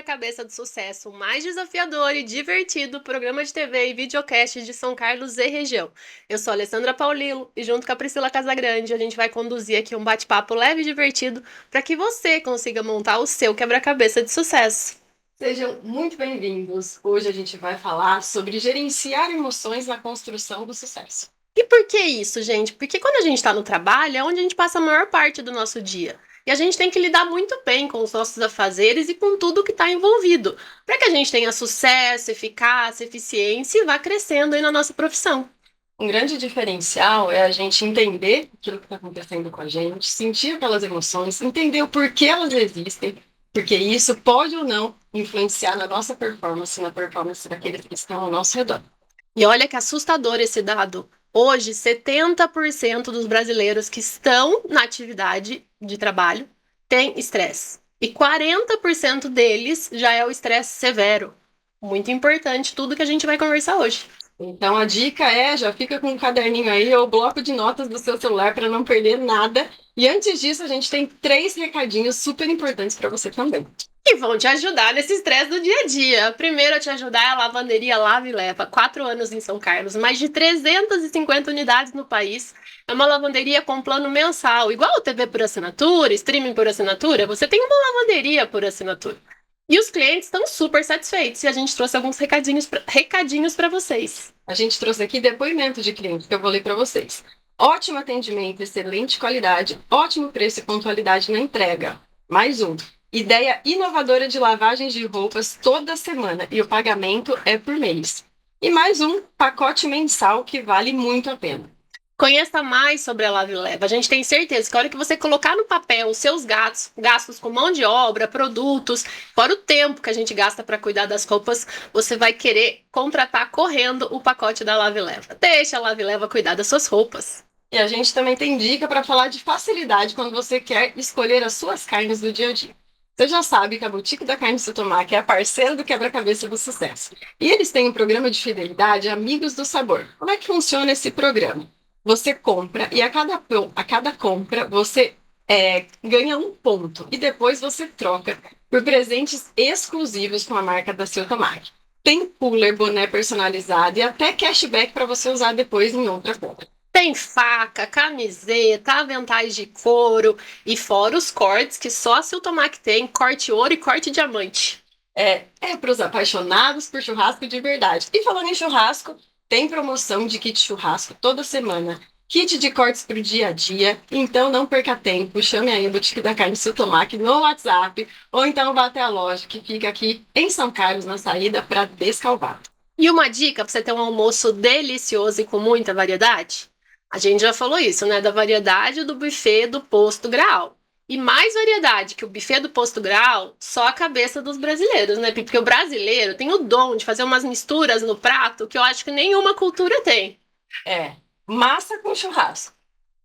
Quebra-Cabeça do Sucesso, o mais desafiador e divertido programa de TV e videocast de São Carlos e região. Eu sou a Alessandra Paulilo e junto com a Priscila Casagrande a gente vai conduzir aqui um bate-papo leve e divertido para que você consiga montar o seu quebra-cabeça de sucesso. Sejam muito bem-vindos. Hoje a gente vai falar sobre gerenciar emoções na construção do sucesso. E por que isso, gente? Porque quando a gente está no trabalho é onde a gente passa a maior parte do nosso dia. E a gente tem que lidar muito bem com os nossos afazeres e com tudo que está envolvido, para que a gente tenha sucesso, eficácia, eficiência e vá crescendo aí na nossa profissão. Um grande diferencial é a gente entender aquilo que está acontecendo com a gente, sentir aquelas emoções, entender o porquê elas existem, porque isso pode ou não influenciar na nossa performance, na performance daqueles que estão ao nosso redor. E olha que assustador esse dado. Hoje, 70% dos brasileiros que estão na atividade de trabalho têm estresse. E 40% deles já é o estresse severo. Muito importante tudo que a gente vai conversar hoje. Então a dica é, já fica com um caderninho aí ou bloco de notas do seu celular para não perder nada. E antes disso, a gente tem 3 recadinhos super importantes para você também. E vão te ajudar nesse estresse do dia a dia. Primeiro a te ajudar é a lavanderia Lava e Leva, 4 anos em São Carlos, mais de 350 unidades no país. É uma lavanderia com plano mensal, igual o TV por assinatura, streaming por assinatura, você tem uma lavanderia por assinatura. E os clientes estão super satisfeitos e a gente trouxe alguns recadinhos para vocês. A gente trouxe aqui depoimento de cliente que eu vou ler para vocês. Ótimo atendimento, excelente qualidade, ótimo preço e pontualidade na entrega. Mais um. Ideia inovadora de lavagens de roupas toda semana e o pagamento é por mês. E mais um pacote mensal que vale muito a pena. Conheça mais sobre a Lava e Leva. A gente tem certeza que a hora que você colocar no papel os seus gastos com mão de obra, produtos, fora o tempo que a gente gasta para cuidar das roupas, você vai querer contratar correndo o pacote da Lava e Leva. Deixa a Lava e Leva cuidar das suas roupas. E a gente também tem dica para falar de facilidade quando você quer escolher as suas carnes do dia a dia. Você já sabe que a Boutique da Carne Sotomac é a parceira do quebra-cabeça do sucesso. E eles têm um programa de fidelidade Amigos do Sabor. Como é que funciona esse programa? Você compra e a cada compra você ganha um ponto. E depois você troca por presentes exclusivos com a marca da Sotomac. Tem cooler, boné personalizado e até cashback para você usar depois em outra compra. Tem faca, camiseta, aventais de couro e fora os cortes que só a Siltomac tem, corte ouro e corte diamante. É para os apaixonados por churrasco de verdade. E falando em churrasco, tem promoção de kit churrasco toda semana. Kit de cortes para o dia a dia. Então não perca tempo. Chame aí a Boutique da Carne Sotomac no WhatsApp. Ou então vá até a loja que fica aqui em São Carlos, na saída para Descalvado. E uma dica para você ter um almoço delicioso e com muita variedade? A gente já falou isso, né? Da variedade do buffet do Posto Grau. E mais variedade que o buffet do Posto Grau, só a cabeça dos brasileiros, né? Porque o brasileiro tem o dom de fazer umas misturas no prato que eu acho que nenhuma cultura tem. Massa com churrasco.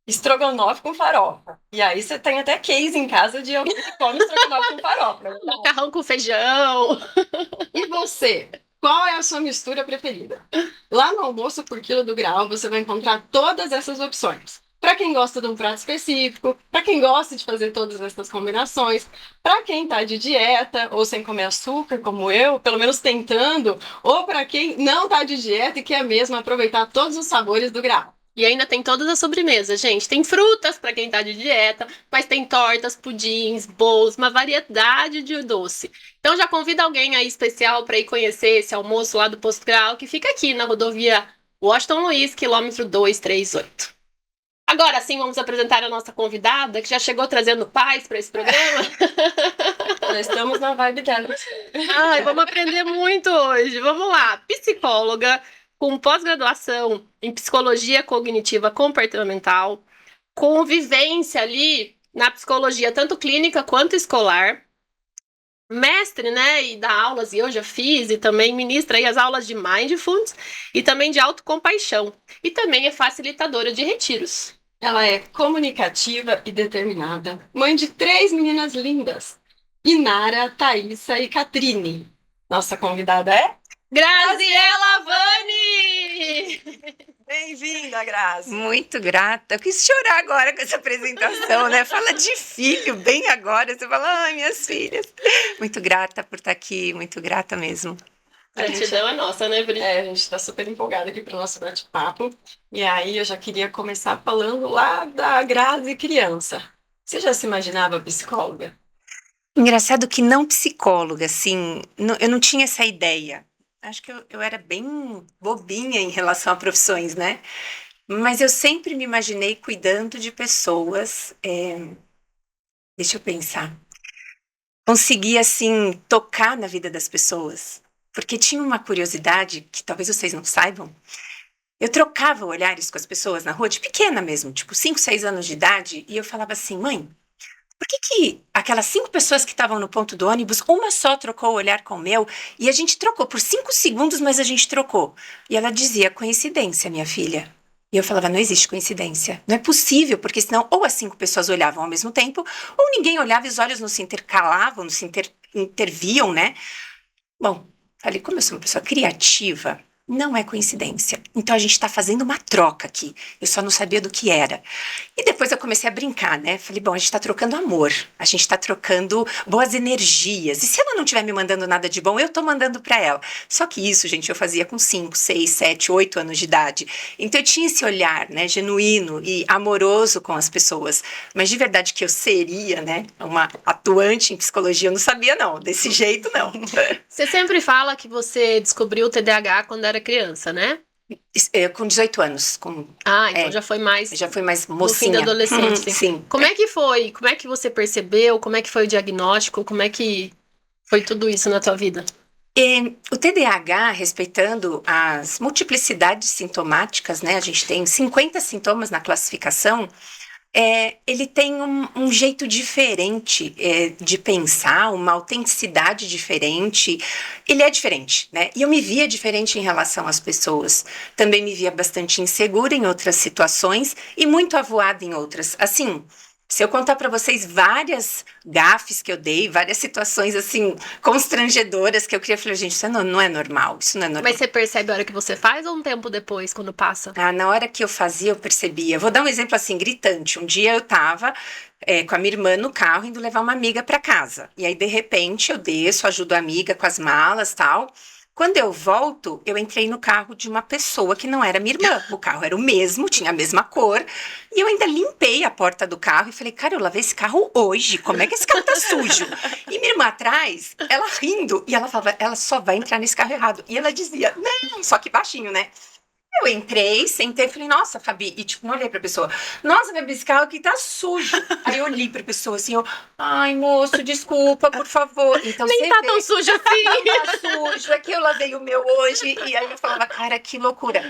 Estrogonofe com farofa. E aí você tem até case em casa de alguém que come estrogonofe com farofa. Macarrão com feijão. E você? Qual é a sua mistura preferida? Lá no Almoço por Quilo do Grau você vai encontrar todas essas opções. Para quem gosta de um prato específico, para quem gosta de fazer todas essas combinações, para quem está de dieta ou sem comer açúcar, como eu, pelo menos tentando, ou para quem não está de dieta e quer mesmo aproveitar todos os sabores do Grau. E ainda tem todas as sobremesas, gente. Tem frutas para quem tá de dieta, mas tem tortas, pudins, bolos, uma variedade de doce. Então já convida alguém aí especial para ir conhecer esse almoço lá do Posto Grau, que fica aqui na rodovia Washington Luiz, quilômetro 238. Agora sim, vamos apresentar a nossa convidada, que já chegou trazendo paz para esse programa. Nós estamos na vibe dela. Ai, vamos aprender muito hoje. Vamos lá. Psicóloga com pós-graduação em psicologia cognitiva comportamental, com vivência ali na psicologia tanto clínica quanto escolar. Mestre, né, e dá aulas, e eu já fiz, e também ministra aí as aulas de Mindfulness e também de autocompaixão. E também é facilitadora de retiros. Ela é comunicativa e determinada, mãe de 3 meninas lindas, Inara, Thaísa e Catrine. Nossa convidada é Graziela Vani! Bem-vinda, Grazi. Muito grata. Eu quis chorar agora com essa apresentação, né? Fala de filho, bem agora. Você fala, ai, minhas filhas. Muito grata por estar aqui, muito grata mesmo. Gratidão é nossa, né, Bri? A gente está super empolgada aqui para o nosso bate-papo. E aí eu já queria começar falando lá da Grazi criança. Você já se imaginava psicóloga? Engraçado que não psicóloga, assim, eu não tinha essa ideia. Acho que eu era bem bobinha em relação a profissões, né? Mas eu sempre me imaginei cuidando de pessoas. Deixa eu pensar. Conseguia, assim, tocar na vida das pessoas. Porque tinha uma curiosidade que talvez vocês não saibam. Eu trocava olhares com as pessoas na rua, de pequena mesmo, tipo 5, 6 anos de idade, e eu falava assim, mãe, por que aquelas 5 pessoas que estavam no ponto do ônibus, uma só trocou o olhar com o meu, e a gente trocou por 5 segundos, mas a gente trocou. E ela dizia, coincidência, minha filha. E eu falava, não existe coincidência. Não é possível, porque senão ou as 5 pessoas olhavam ao mesmo tempo, ou ninguém olhava e os olhos não se intercalavam, não se interviam, né? Bom, falei, como eu sou uma pessoa criativa, não é coincidência. Então a gente está fazendo uma troca aqui. Eu só não sabia do que era. E depois eu comecei a brincar, né? Falei, bom, a gente está trocando amor, a gente está trocando boas energias. E se ela não estiver me mandando nada de bom, eu estou mandando para ela. Só que isso, gente, eu fazia com 5, 6, 7, 8 anos de idade. Então eu tinha esse olhar, né, genuíno e amoroso com as pessoas. Mas de verdade que eu seria, né, uma atuante em psicologia, eu não sabia não, desse jeito não. Você sempre fala que você descobriu o TDAH quando era criança, né? Com 18 anos, Então já foi mais já fui mais no fim da mocinha. adolescência. Sim. Como é que foi? Como é que você percebeu? Como é que foi o diagnóstico? Como é que foi tudo isso na tua vida? E o TDAH, respeitando as multiplicidades sintomáticas, né? A gente tem 50 sintomas na classificação. Ele tem um jeito diferente de pensar, uma autenticidade diferente. Ele é diferente, né? E eu me via diferente em relação às pessoas. Também me via bastante insegura em outras situações e muito avoada em outras. Assim, se eu contar para vocês várias gafes que eu dei, várias situações assim constrangedoras que eu queria falar, gente, isso não é normal, isso não é normal. Mas você percebe a hora que você faz ou um tempo depois, quando passa? Na hora que eu fazia, eu percebia. Vou dar um exemplo assim, gritante. Um dia eu tava com a minha irmã no carro, indo levar uma amiga para casa. E aí, de repente, eu desço, ajudo a amiga com as malas e tal. Quando eu volto, eu entrei no carro de uma pessoa que não era minha irmã. O carro era o mesmo, tinha a mesma cor. E eu ainda limpei a porta do carro e falei, cara, eu lavei esse carro hoje. Como é que esse carro tá sujo? E minha irmã atrás, ela rindo. E ela falava, ela só vai entrar nesse carro errado. E ela dizia, não, só que baixinho, né? Eu entrei, sentei e falei, nossa, Fabi, e tipo, não olhei pra pessoa, nossa, esse carro aqui tá sujo. Aí eu olhei pra pessoa assim, ai, moço, desculpa, por favor. Então, Nem tá tão sujo assim. não tá sujo, é que eu lavei o meu hoje. E aí eu falava, cara, que loucura.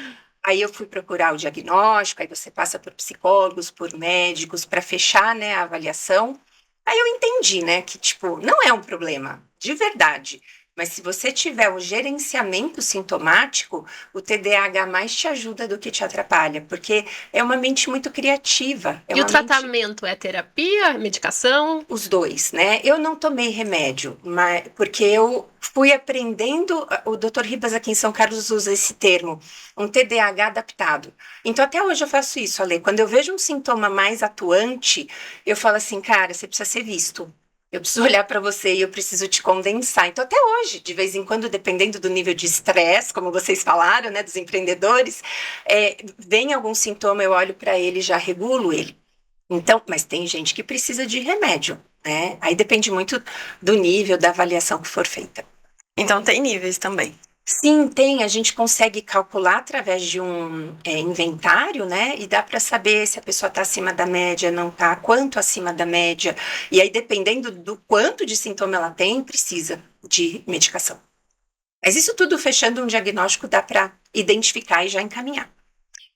Aí eu fui procurar o diagnóstico, aí você passa por psicólogos, por médicos, pra fechar, né, a avaliação. Aí eu entendi, né, que tipo, não é um problema, de verdade. Mas se você tiver o gerenciamento sintomático, o TDAH mais te ajuda do que te atrapalha, porque é uma mente muito criativa. E o tratamento é terapia, medicação? Os dois, né? Eu não tomei remédio, mas porque eu fui aprendendo, o Dr. Ribas aqui em São Carlos usa esse termo, um TDAH adaptado. Então até hoje eu faço isso, Ale. Quando eu vejo um sintoma mais atuante, eu falo assim, cara, você precisa ser visto. Eu preciso olhar para você e eu preciso te condensar. Então, até hoje, de vez em quando, dependendo do nível de estresse, como vocês falaram, né, dos empreendedores, vem algum sintoma, eu olho para ele e já regulo ele. Então, mas tem gente que precisa de remédio, né? Aí depende muito do nível da avaliação que for feita. Então, tem níveis também. Sim, tem. A gente consegue calcular através de um inventário, né? E dá para saber se a pessoa está acima da média, não está, quanto acima da média. E aí, dependendo do quanto de sintoma ela tem, precisa de medicação. Mas isso tudo fechando um diagnóstico dá para identificar e já encaminhar.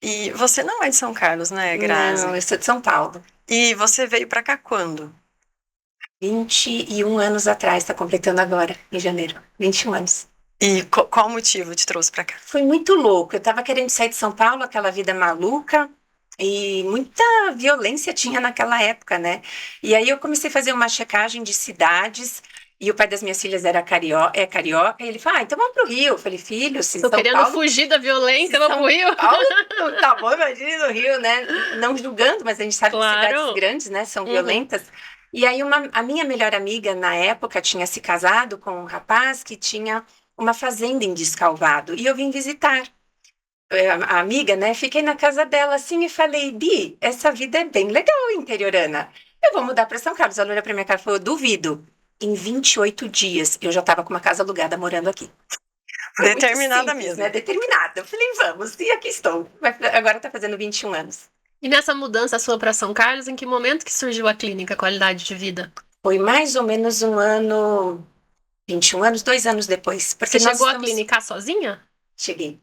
E você não é de São Carlos, né, Grazi? Não, eu sou de São Paulo. E você veio para cá quando? 21 anos atrás, está completando agora, em janeiro. 21 anos. E qual motivo te trouxe para cá? Foi muito louco. Eu estava querendo sair de São Paulo, aquela vida maluca, e muita violência tinha naquela época, né? E aí eu comecei a fazer uma checagem de cidades E o pai das minhas filhas era carioca, e ele falou, então vamos pro Rio. Eu falei, filho, se Tô São querendo Paulo... fugir da violência, vamos pro Rio. Paulo, tá bom, imagina no Rio, né? Não julgando, mas a gente sabe que Claro. cidades grandes, né, são Uhum. violentas. E aí a minha melhor amiga, na época, tinha se casado com um rapaz que tinha uma fazenda em Descalvado. E eu vim visitar a amiga, né? Fiquei na casa dela assim e falei, Bi, essa vida é bem legal, interiorana. Eu vou mudar para São Carlos. Ela olhou para minha cara e falou, duvido. Em 28 dias, eu já estava com uma casa alugada morando aqui. Foi muito Determinada simples, mesmo. né? Determinada. Eu falei, vamos, e aqui estou. Agora tá fazendo 21 anos. E nessa mudança sua para São Carlos, em que momento que surgiu a clínica Qualidade de Vida? Foi mais ou menos um ano, 21 anos, 2 anos depois. Porque Você nós chegou a estamos... clinicar sozinha? Cheguei.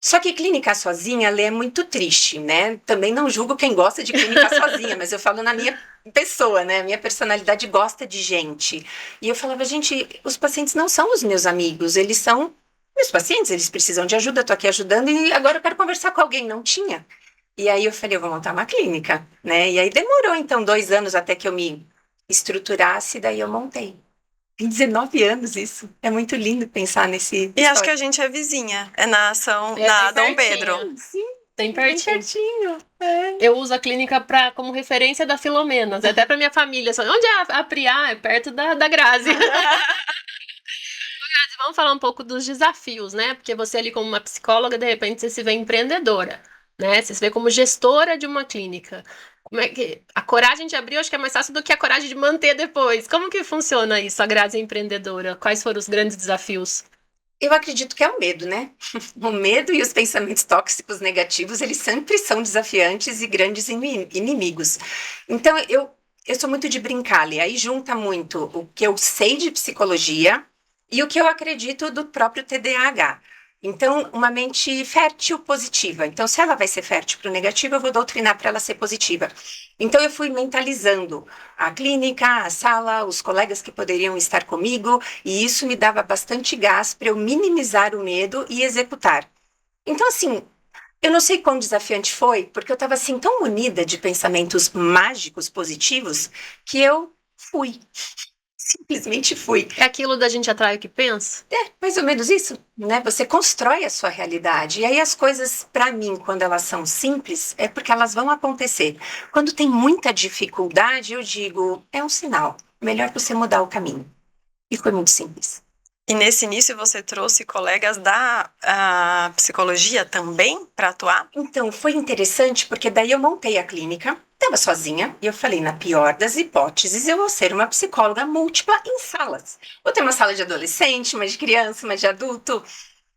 Só que clinicar sozinha, ela é muito triste, né? Também não julgo quem gosta de clinicar sozinha, mas eu falo na minha pessoa, né? Minha personalidade gosta de gente. E eu falava, gente, os pacientes não são os meus amigos, eles são meus pacientes, eles precisam de ajuda, eu tô aqui ajudando e agora eu quero conversar com alguém. Não tinha. E aí eu falei, eu vou montar uma clínica, né? E aí demorou, então, 2 anos até que eu me estruturasse, daí eu montei. Tem 19 anos isso. É muito lindo pensar nesse... E acho que a gente é vizinha. É na na bem Dom Pedro. pertinho. Sim, Tem bem pertinho. pertinho. Eu uso a clínica como referência da Filomena, até pra minha família. Onde é a Priá? É perto da Grazi. Grazi, vamos falar um pouco dos desafios, né? Porque você ali como uma psicóloga, de repente você se vê empreendedora, né? Você se vê como gestora de uma clínica. Como é que a coragem de abrir, eu acho que é mais fácil do que a coragem de manter depois. Como que funciona isso, a Grazi empreendedora? Quais foram os grandes desafios? Eu acredito que é o medo, né? O medo e os pensamentos tóxicos negativos, eles sempre são desafiantes e grandes inimigos. Então, eu sou muito de brincar, e aí junta muito o que eu sei de psicologia e o que eu acredito do próprio TDAH. Então, uma mente fértil positiva. Então, se ela vai ser fértil para o negativo, eu vou doutrinar para ela ser positiva. Então, eu fui mentalizando a clínica, a sala, os colegas que poderiam estar comigo, e isso me dava bastante gás para eu minimizar o medo e executar. Então, assim, eu não sei quão desafiante foi, porque eu estava assim tão munida de pensamentos mágicos, positivos, que eu fui. Simplesmente fui. É aquilo da gente atrai o que pensa? É, mais ou menos isso, né? Você constrói a sua realidade. E aí as coisas, para mim, quando elas são simples, é porque elas vão acontecer. Quando tem muita dificuldade, eu digo, é um sinal. Melhor você mudar o caminho. E foi muito simples. E nesse início você trouxe colegas da psicologia também para atuar? Então, foi interessante porque daí eu montei a clínica, estava sozinha, e eu falei, na pior das hipóteses, eu vou ser uma psicóloga múltipla em salas. Vou ter uma sala de adolescente, uma de criança, uma de adulto.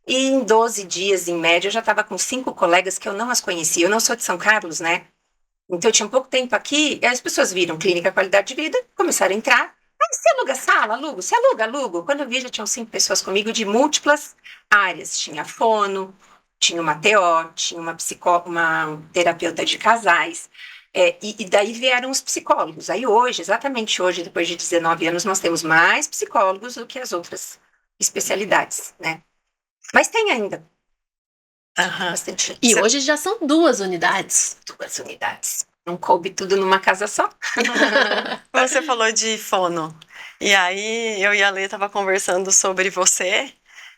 E em 12 dias, em média, eu já estava com 5 colegas que eu não as conhecia. Eu não sou de São Carlos, né? Então, eu tinha pouco tempo aqui, e as pessoas viram clínica qualidade de vida, começaram a entrar. Ah, você aluga sala? Alugo. Você aluga? Alugo. Quando eu vi, já tinham 5 pessoas comigo de múltiplas áreas. Tinha fono, tinha uma TO, tinha uma terapeuta de casais. E daí vieram os psicólogos. Aí hoje, exatamente hoje, depois de 19 anos, nós temos mais psicólogos do que as outras especialidades, né? Mas tem ainda. Aham. Bastante. E hoje já são 2 unidades. 2 unidades. Não coube tudo numa casa só. Você falou de fono. E aí eu e a Lê tava conversando sobre você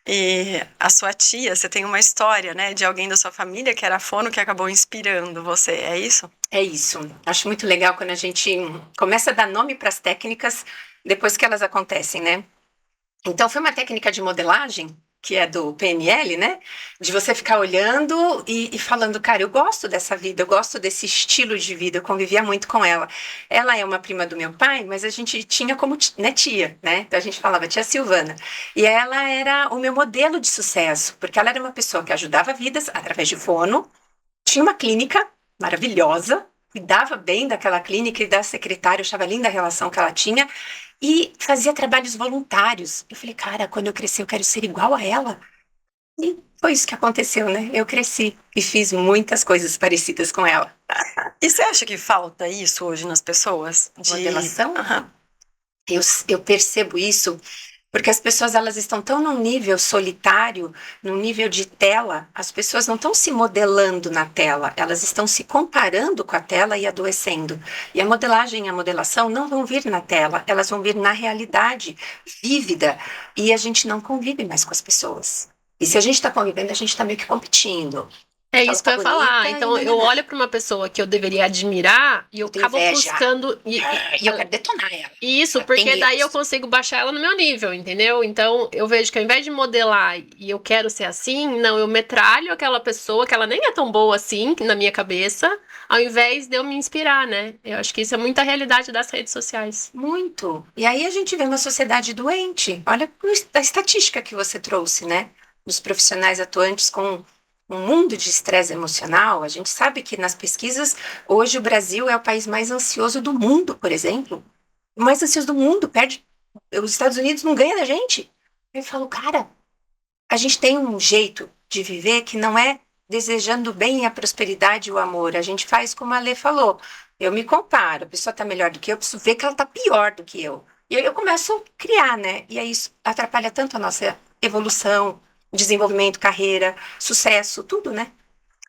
e a sua tia. Você tem uma história, né, de alguém da sua família que era fono que acabou inspirando você. É isso? É isso. Acho muito legal quando a gente começa a dar nome para as técnicas depois que elas acontecem, né? Então, foi uma técnica de modelagem, que é do PNL, né? De você ficar olhando e falando, cara, eu gosto dessa vida, eu gosto desse estilo de vida, eu convivia muito com ela. Ela é uma prima do meu pai, mas a gente tinha como né, tia, né? Então a gente falava tia Silvana. E ela era o meu modelo de sucesso, porque ela era uma pessoa que ajudava vidas através de fono, tinha uma clínica maravilhosa, cuidava bem daquela clínica e da secretária, eu achava linda a relação que ela tinha, e fazia trabalhos voluntários. Eu falei, cara, quando eu crescer eu quero ser igual a ela. E foi isso que aconteceu, né? Eu cresci e fiz muitas coisas parecidas com ela. E você acha que falta isso hoje nas pessoas? Modelação? Aham. Eu percebo isso Porque as pessoas, elas estão tão num nível solitário, num nível de tela, as pessoas não estão se modelando na tela, elas estão se comparando com a tela e adoecendo. E a modelagem e a modelação não vão vir na tela, elas vão vir na realidade vívida. E a gente não convive mais com as pessoas. E se a gente está convivendo, a gente está meio que competindo. É Ela isso que eu tá ia falar. bonita Então, e eu nananã. olho pra uma pessoa que eu deveria admirar e eu Tenho acabo inveja. buscando. E eu quero detonar ela. Isso, Tem porque daí eu erros. consigo baixar ela no meu nível, entendeu? Então, eu vejo que ao invés de modelar e eu quero ser assim, não, eu metralho aquela pessoa que ela nem é tão boa assim na minha cabeça, ao invés de eu me inspirar, né? Eu acho que isso é muita realidade das redes sociais. Muito. E aí a gente vê uma sociedade doente. Olha a estatística que você trouxe, né? Dos profissionais atuantes com um mundo de estresse emocional. A gente sabe que nas pesquisas, hoje o Brasil é o país mais ansioso do mundo, por exemplo. O mais ansioso do mundo, perde. Os Estados Unidos não ganha da gente. Eu falo, cara, a gente tem um jeito de viver que não é desejando o bem, a prosperidade e o amor. A gente faz como a Lê falou. Eu me comparo, a pessoa está melhor do que eu preciso ver que ela está pior do que eu. E aí eu começo a criar, né? E aí isso atrapalha tanto a nossa evolução, desenvolvimento, carreira, sucesso, tudo, né?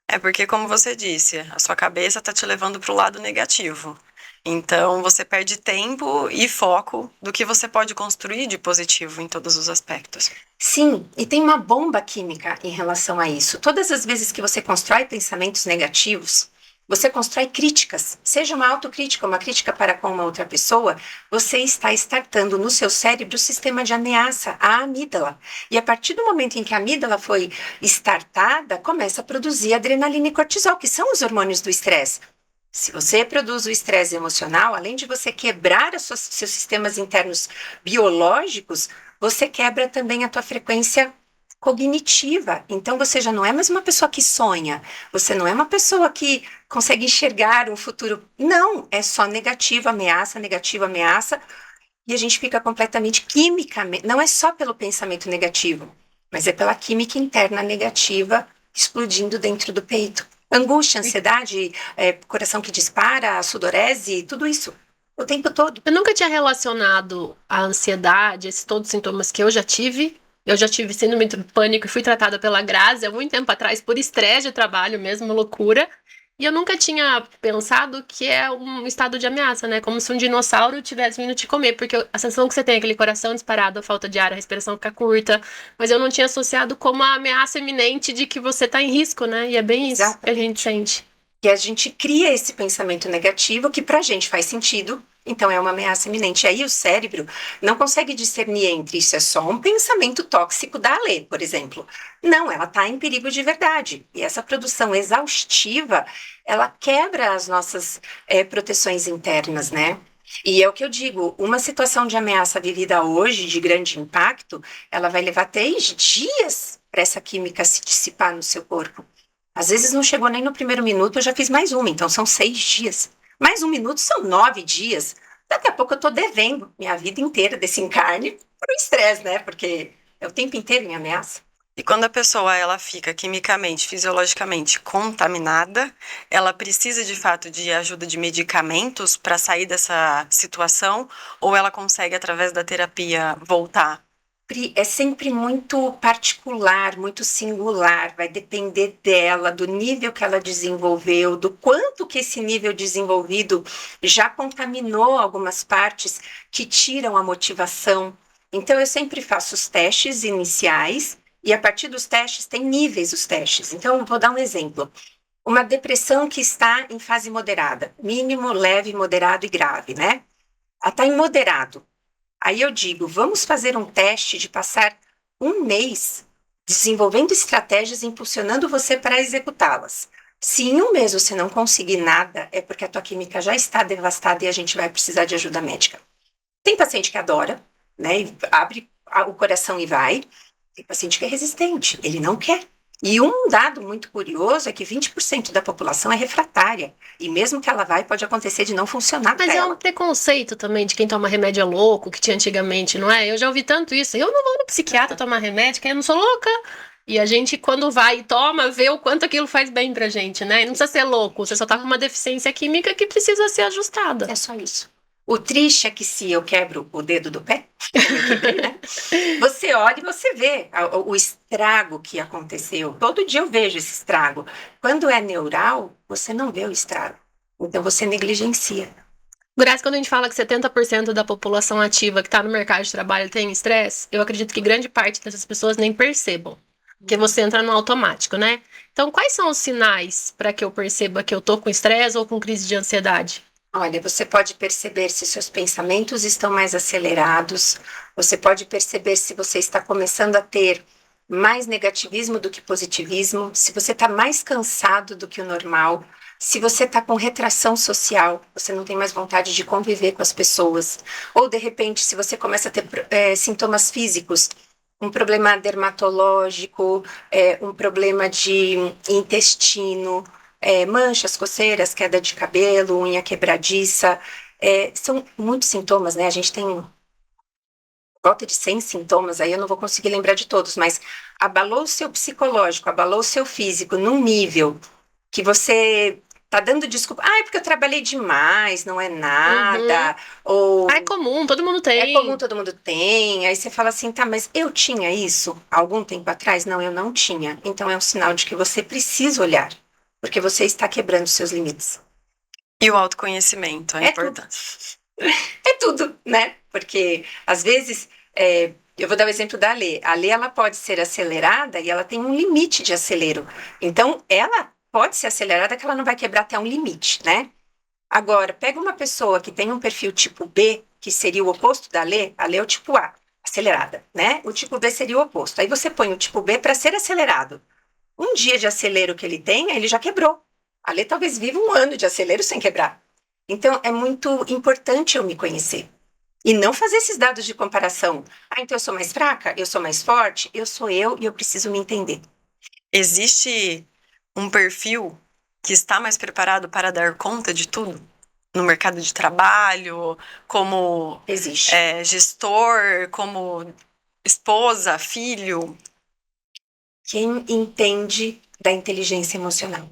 É porque, como você disse, a sua cabeça tá te levando para o lado negativo. Então, você perde tempo e foco do que você pode construir de positivo em todos os aspectos. Sim, e tem uma bomba química em relação a isso. Todas as vezes que você constrói pensamentos negativos, você constrói críticas, seja uma autocrítica, uma crítica para com uma outra pessoa, você está startando no seu cérebro o sistema de ameaça, a amígdala. E a partir do momento em que a amígdala foi startada, começa a produzir adrenalina e cortisol, que são os hormônios do estresse. Se você produz o estresse emocional, além de você quebrar seus sistemas internos biológicos, você quebra também a tua frequência cognitiva. Então você já não é mais uma pessoa que sonha, você não é uma pessoa que consegue enxergar um futuro. Não, é só negativa, ameaça, e a gente fica completamente quimicamente, não é só pelo pensamento negativo, mas é pela química interna negativa explodindo dentro do peito. Angústia, ansiedade, coração que dispara, sudorese, tudo isso, o tempo todo. Eu nunca tinha relacionado a ansiedade, esses todos os sintomas que eu já tive. Eu já tive síndrome do pânico e fui tratada pela Grazi há muito tempo atrás por estresse de trabalho mesmo, loucura. E eu nunca tinha pensado que é um estado de ameaça, né? Como se um dinossauro tivesse vindo te comer. Porque a sensação que você tem é aquele coração disparado, a falta de ar, a respiração fica curta. Mas eu não tinha associado como a ameaça iminente de que você tá em risco, né? E é bem isso que a gente sente. E a gente cria esse pensamento negativo que pra gente faz sentido, então é uma ameaça iminente. E aí o cérebro não consegue discernir entre isso é só um pensamento tóxico da Alê, por exemplo. Não, ela está em perigo de verdade. E essa produção exaustiva, ela quebra as nossas proteções internas, né? E é o que eu digo, uma situação de ameaça vivida hoje, de grande impacto, ela vai levar 3 dias para essa química se dissipar no seu corpo. Às vezes não chegou nem no primeiro minuto, eu já fiz mais uma, então são 6 dias. Mais um minuto são 9 dias. Daqui a pouco eu estou devendo minha vida inteira desse encarne para o estresse, né? Porque é o tempo inteiro em ameaça. E quando a pessoa ela fica quimicamente, fisiologicamente contaminada, ela precisa de fato de ajuda de medicamentos para sair dessa situação, ou ela consegue através da terapia voltar? É sempre muito particular, muito singular, vai depender dela, do nível que ela desenvolveu, do quanto que esse nível desenvolvido já contaminou algumas partes que tiram a motivação. Então eu sempre faço os testes iniciais e a partir dos testes tem níveis os testes. Então vou dar um exemplo. Uma depressão que está em fase moderada, mínimo, leve, moderado e grave, né? Ela está em moderado. Aí eu digo, vamos fazer um teste de passar 1 mês desenvolvendo estratégias, impulsionando você para executá-las. Se em 1 mês você não conseguir nada, é porque a tua química já está devastada e a gente vai precisar de ajuda médica. Tem paciente que adora, né? E abre o coração e vai. Tem paciente que é resistente, ele não quer. E um dado muito curioso é que 20% da população é refratária. E mesmo que ela vai, pode acontecer de não funcionar para Mas é ela. um preconceito também de quem toma remédio é louco, que tinha antigamente, não é? Eu já ouvi tanto isso. Eu não vou no psiquiatra tomar remédio, que eu não sou louca. E a gente, quando vai e toma, vê o quanto aquilo faz bem pra gente, né? E não precisa ser louco, você só tá com uma deficiência química que precisa ser ajustada. É só isso. O triste é que se eu quebro o dedo do pé, como eu quebrei, né? Você olha e você vê o estrago que aconteceu. Todo dia eu vejo esse estrago. Quando é neural, você não vê o estrago. Então você negligencia. Graças, quando a gente fala que 70% da população ativa que está no mercado de trabalho tem estresse, eu acredito que grande parte dessas pessoas nem percebam. Porque você entra no automático, né? Então, quais são os sinais para que eu perceba que eu tô com estresse ou com crise de ansiedade? Olha, você pode perceber se seus pensamentos estão mais acelerados, você pode perceber se você está começando a ter mais negativismo do que positivismo, se você está mais cansado do que o normal, se você está com retração social, você não tem mais vontade de conviver com as pessoas, ou de repente, se você começa a ter sintomas físicos, um problema dermatológico, um problema de intestino, manchas, coceiras, queda de cabelo, unha quebradiça, são muitos sintomas, né? A gente tem volta de 100 sintomas, aí eu não vou conseguir lembrar de todos, mas abalou o seu psicológico, abalou o seu físico num nível que você tá dando desculpa, é porque eu trabalhei demais, não é nada, ou É comum, todo mundo tem. é comum, todo mundo tem. Aí você fala assim, tá, mas eu tinha isso algum tempo atrás? Não, eu não tinha. Então é um sinal de que você precisa olhar, porque você está quebrando seus limites. E o autoconhecimento é importante. É tudo, né? Porque às vezes, eu vou dar o exemplo da Alê. A Alê, ela pode ser acelerada e ela tem um limite de acelero. Então, ela pode ser acelerada que ela não vai quebrar até um limite, né? Agora, pega uma pessoa que tem um perfil tipo B, que seria o oposto da Alê. A Alê é o tipo A, acelerada, né? O tipo B seria o oposto. Aí você põe o tipo B para ser acelerado. Um dia de acelero que ele tem, ele já quebrou. A Alê talvez viva um ano de acelero sem quebrar. Então, é muito importante eu me conhecer. E não fazer esses dados de comparação. Então eu sou mais fraca? Eu sou mais forte? Eu sou eu e eu preciso me entender. Existe um perfil que está mais preparado para dar conta de tudo? No mercado de trabalho, como Existe. gestor, como esposa, filho? Quem entende da inteligência emocional.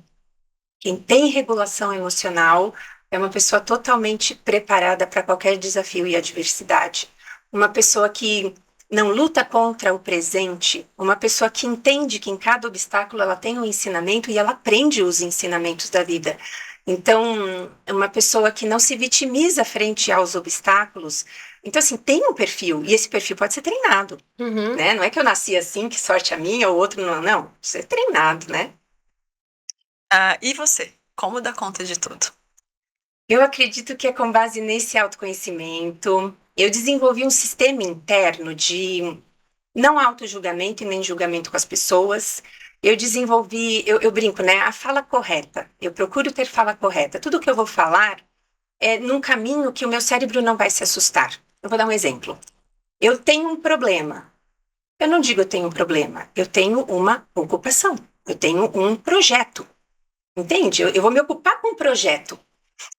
Quem tem regulação emocional é uma pessoa totalmente preparada para qualquer desafio e adversidade. Uma pessoa que não luta contra o presente, uma pessoa que entende que em cada obstáculo ela tem um ensinamento e ela aprende os ensinamentos da vida. Então, é uma pessoa que não se vitimiza frente aos obstáculos. Então, assim, tem um perfil, e esse perfil pode ser treinado, né? Não é que eu nasci assim, que sorte a minha, ou outro não. Não, isso é treinado, né? E você? Como dá conta de tudo? Eu acredito que é com base nesse autoconhecimento. Eu desenvolvi um sistema interno de não auto-julgamento e nem julgamento com as pessoas. Eu desenvolvi, eu brinco, né? A fala correta. Eu procuro ter fala correta. Tudo que eu vou falar é num caminho que o meu cérebro não vai se assustar. Eu vou dar um exemplo. Eu tenho um problema. Eu não digo eu tenho um problema. Eu tenho uma ocupação. Eu tenho um projeto. Entende? Eu vou me ocupar com um projeto.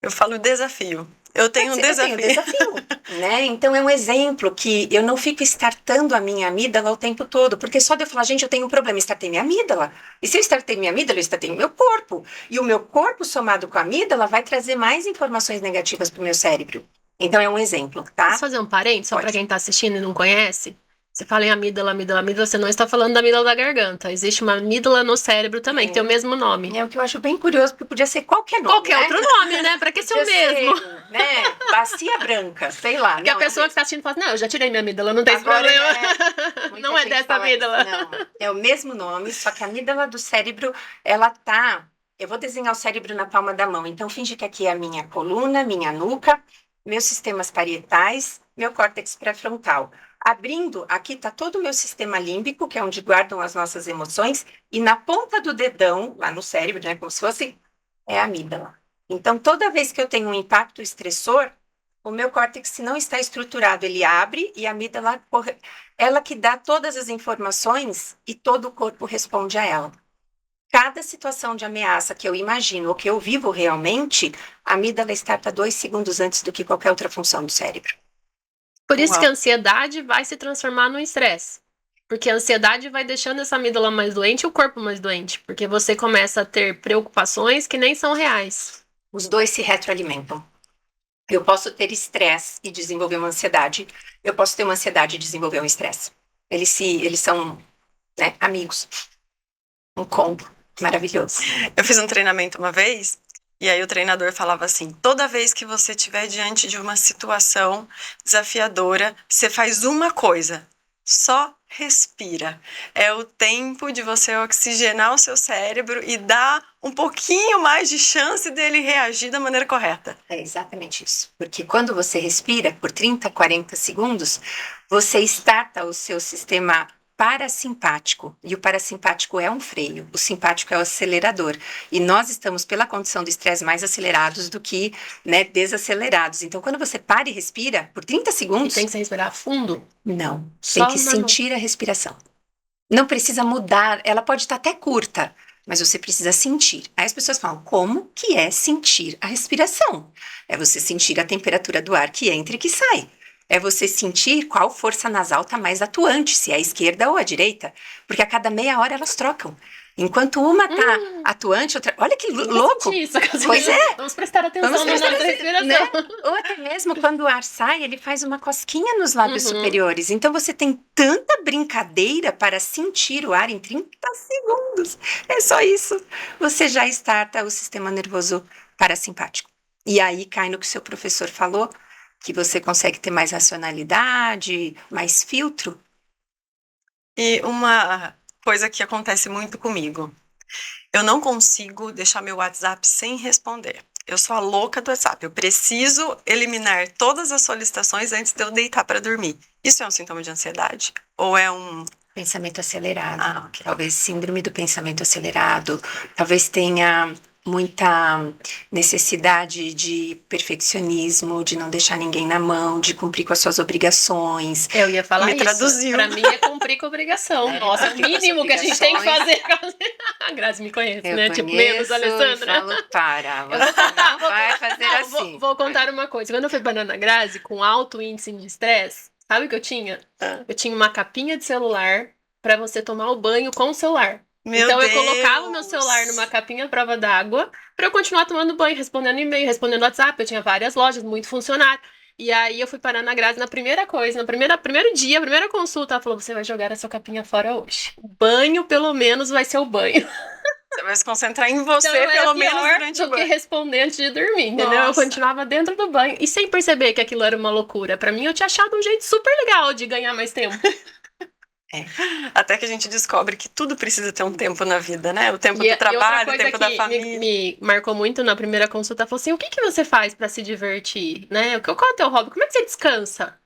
Eu falo desafio. Eu tenho um desafio. Eu tenho um desafio, né? Então é um exemplo que eu não fico startando a minha amígdala o tempo todo, porque só de eu falar, gente, eu tenho um problema, startei minha amígala. E se eu startei minha amígdala, eu startei meu corpo. E o meu corpo somado com a amígdala vai trazer mais informações negativas para o meu cérebro. Então é um exemplo, tá? Posso fazer um parênteses, só para quem está assistindo e não conhece? Você fala em amígdala, amígdala, amígdala, você não está falando da amígdala da garganta. Existe uma amígdala no cérebro também, que tem o mesmo nome. É o que eu acho bem curioso, porque podia ser qualquer nome, Qualquer outro nome, né? Pra que ser o mesmo? Né? Bacia branca, sei lá. Porque a pessoa que está assistindo fala assim, não, eu já tirei minha amígdala, não tem esse problema. Não é dessa amígdala. Não, é o mesmo nome, só que a amígdala do cérebro, ela tá... Eu vou desenhar o cérebro na palma da mão, então finge que aqui é a minha coluna, minha nuca, meus sistemas parietais, meu córtex pré-frontal. Abrindo, aqui está todo o meu sistema límbico, que é onde guardam as nossas emoções, e na ponta do dedão, lá no cérebro, né, como se fosse, é a amígdala. Então, toda vez que eu tenho um impacto estressor, o meu córtex, se não está estruturado, ele abre e a amígdala, ela que dá todas as informações e todo o corpo responde a ela. Cada situação de ameaça que eu imagino ou que eu vivo realmente, a amígdala starta 2 segundos antes do que qualquer outra função do cérebro. Por isso que a ansiedade vai se transformar no estresse. Porque a ansiedade vai deixando essa amígdala mais doente e o corpo mais doente. Porque você começa a ter preocupações que nem são reais. Os dois se retroalimentam. Eu posso ter estresse e desenvolver uma ansiedade. Eu posso ter uma ansiedade e desenvolver um estresse. Eles são, né, amigos. Um combo maravilhoso. Eu fiz um treinamento uma vez, e aí o treinador falava assim: toda vez que você estiver diante de uma situação desafiadora, você faz uma coisa, só respira. É o tempo de você oxigenar o seu cérebro e dar um pouquinho mais de chance dele reagir da maneira correta. É exatamente isso. Porque quando você respira por 30, 40 segundos, você starta o seu sistema parasimpático. E o parasimpático é um freio, o simpático é o acelerador. E nós estamos, pela condição do estresse, mais acelerados do que, né, desacelerados. Então, quando você para e respira por 30 E segundos... tem que se respirar fundo. Não, Só tem que na sentir a respiração. Não precisa mudar, ela pode estar até curta, mas você precisa sentir. Aí as pessoas falam, como que é sentir a respiração? É você sentir a temperatura do ar que entra e que sai. É você sentir qual força nasal está mais atuante, se é a esquerda ou a direita, porque a cada meia hora elas trocam. Enquanto uma está atuante, outra... Olha que louco! Sentir isso, Pois é. Vamos prestar atenção Vamos na prestar nossa respiração. né? Ou até mesmo quando o ar sai, ele faz uma cosquinha nos lábios superiores. Então você tem tanta brincadeira para sentir o ar em 30 segundos. É só isso. Você já starta o sistema nervoso parasimpático. E aí cai no que o seu professor falou, que você consegue ter mais racionalidade, mais filtro. E uma coisa que acontece muito comigo: eu não consigo deixar meu WhatsApp sem responder. Eu sou a louca do WhatsApp. Eu preciso eliminar todas as solicitações antes de eu deitar para dormir. Isso é um sintoma de ansiedade? Ou é um... Pensamento acelerado. ok. Talvez síndrome do pensamento acelerado. Talvez tenha muita necessidade de perfeccionismo, de não deixar ninguém na mão, de cumprir com as suas obrigações. Eu ia falar Me isso. traduziu. Pra mim é cumprir com a obrigação. Nossa, é o cumprir com as mínimo que a gente tem que fazer. obrigações. A Grazi me conhece, Eu né? Tipo, menos conheço a e Alessandra. falo, para, você não vai fazer Não, assim. vou contar uma coisa. Quando eu fui para Ana Grazi, com alto índice de estresse, sabe o que eu tinha? Eu tinha uma capinha de celular pra você tomar o banho com o celular. Meu Então eu Deus! colocava o meu celular numa capinha à prova d'água pra eu continuar tomando banho, respondendo e-mail, respondendo WhatsApp. Eu tinha várias lojas, muito funcionário. E aí eu fui parar na Grazi na primeira coisa, primeiro dia, a primeira consulta, ela falou: você vai jogar essa capinha fora hoje. O banho, pelo menos, vai ser o banho. Você vai se concentrar em você, Então, pelo era menos pior durante o do que banho. responder antes de dormir, entendeu? Eu Nossa. continuava dentro do banho e sem perceber que aquilo era uma loucura. Pra mim, eu tinha achado um jeito super legal de ganhar mais tempo. Até que a gente descobre que tudo precisa ter um tempo na vida, né? O tempo E do outra trabalho, o coisa tempo da que família. me marcou muito na primeira consulta, falou assim: o que você faz pra se divertir, né? Qual é o teu hobby? Como é que você descansa?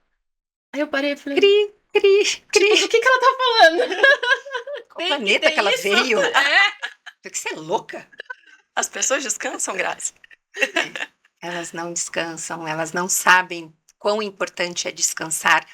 Aí eu parei e falei: Cri, cri, cri. do que ela tá falando? Qual Tem planeta ter que ela isso? veio? É. Porque você é louca. As pessoas descansam, Grazi. Elas não descansam, elas não sabem quão importante é descansar.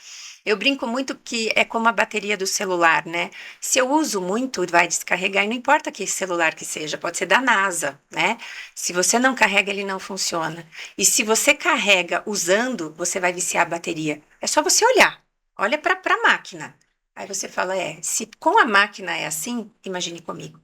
Eu brinco muito que é como a bateria do celular, né? Se eu uso muito, vai descarregar, e não importa que celular que seja, pode ser da NASA, né? Se você não carrega, ele não funciona. E se você carrega usando, você vai viciar a bateria. É só você olhar, olha para a máquina. Aí você fala, se com a máquina é assim, imagine comigo.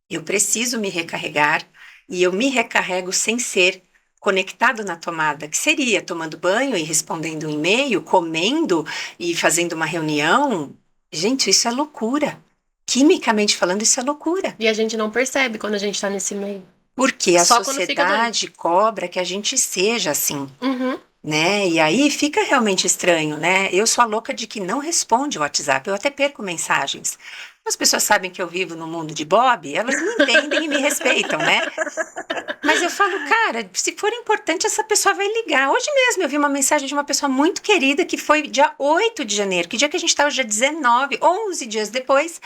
Eu preciso me recarregar e eu me recarrego sem ser conectado na tomada, que seria tomando banho e respondendo um e-mail, comendo e fazendo uma reunião. Gente, isso é loucura. Quimicamente falando, isso é loucura. E a gente não percebe quando a gente tá nesse meio. Porque a Só quando fica sociedade cobra que a gente seja assim, Uhum. né? E aí fica realmente estranho, né? Eu sou a louca de que não responde o WhatsApp, eu até perco mensagens. As pessoas sabem que eu vivo no mundo de Bob, elas me entendem e me respeitam, né? Mas eu falo, cara, se for importante, essa pessoa vai ligar. Hoje mesmo eu vi uma mensagem de uma pessoa muito querida que foi dia 8 de janeiro, que dia que a gente está hoje é 19, 11 dias depois.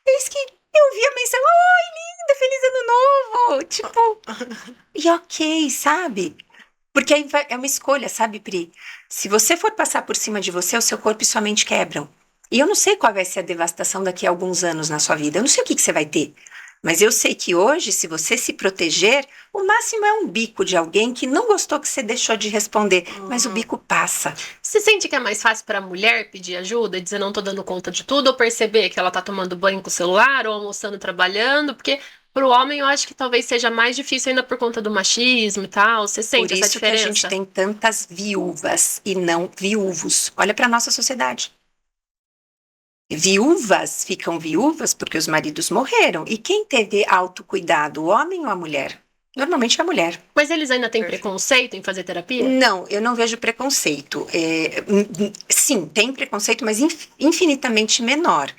Eis que eu vi a mensagem, oi, linda, feliz ano novo! Tipo, e ok, sabe? Porque aí é uma escolha, sabe, Pri? Se você for passar por cima de você, o seu corpo e sua mente quebram. E eu não sei qual vai ser a devastação daqui a alguns anos na sua vida. Eu não sei o que você vai ter. Mas eu sei que hoje, se você se proteger, o máximo é um bico de alguém que não gostou que você deixou de responder. Mas o bico passa. Você sente que é mais fácil pra mulher pedir ajuda, dizer não tô dando conta de tudo, ou perceber que ela tá tomando banho com o celular, ou almoçando, trabalhando? Porque Pro homem, eu acho que talvez seja mais difícil ainda por conta do machismo e tal. Você Por sente essa isso que a diferença? gente tem tantas viúvas e não viúvos. Olha para nossa sociedade. Viúvas ficam viúvas porque os maridos morreram. E quem teve autocuidado, o homem ou a mulher? Normalmente a mulher. Mas eles ainda têm Perfeito. preconceito em fazer terapia? Não, eu não vejo preconceito. Sim, tem preconceito, mas infinitamente menor.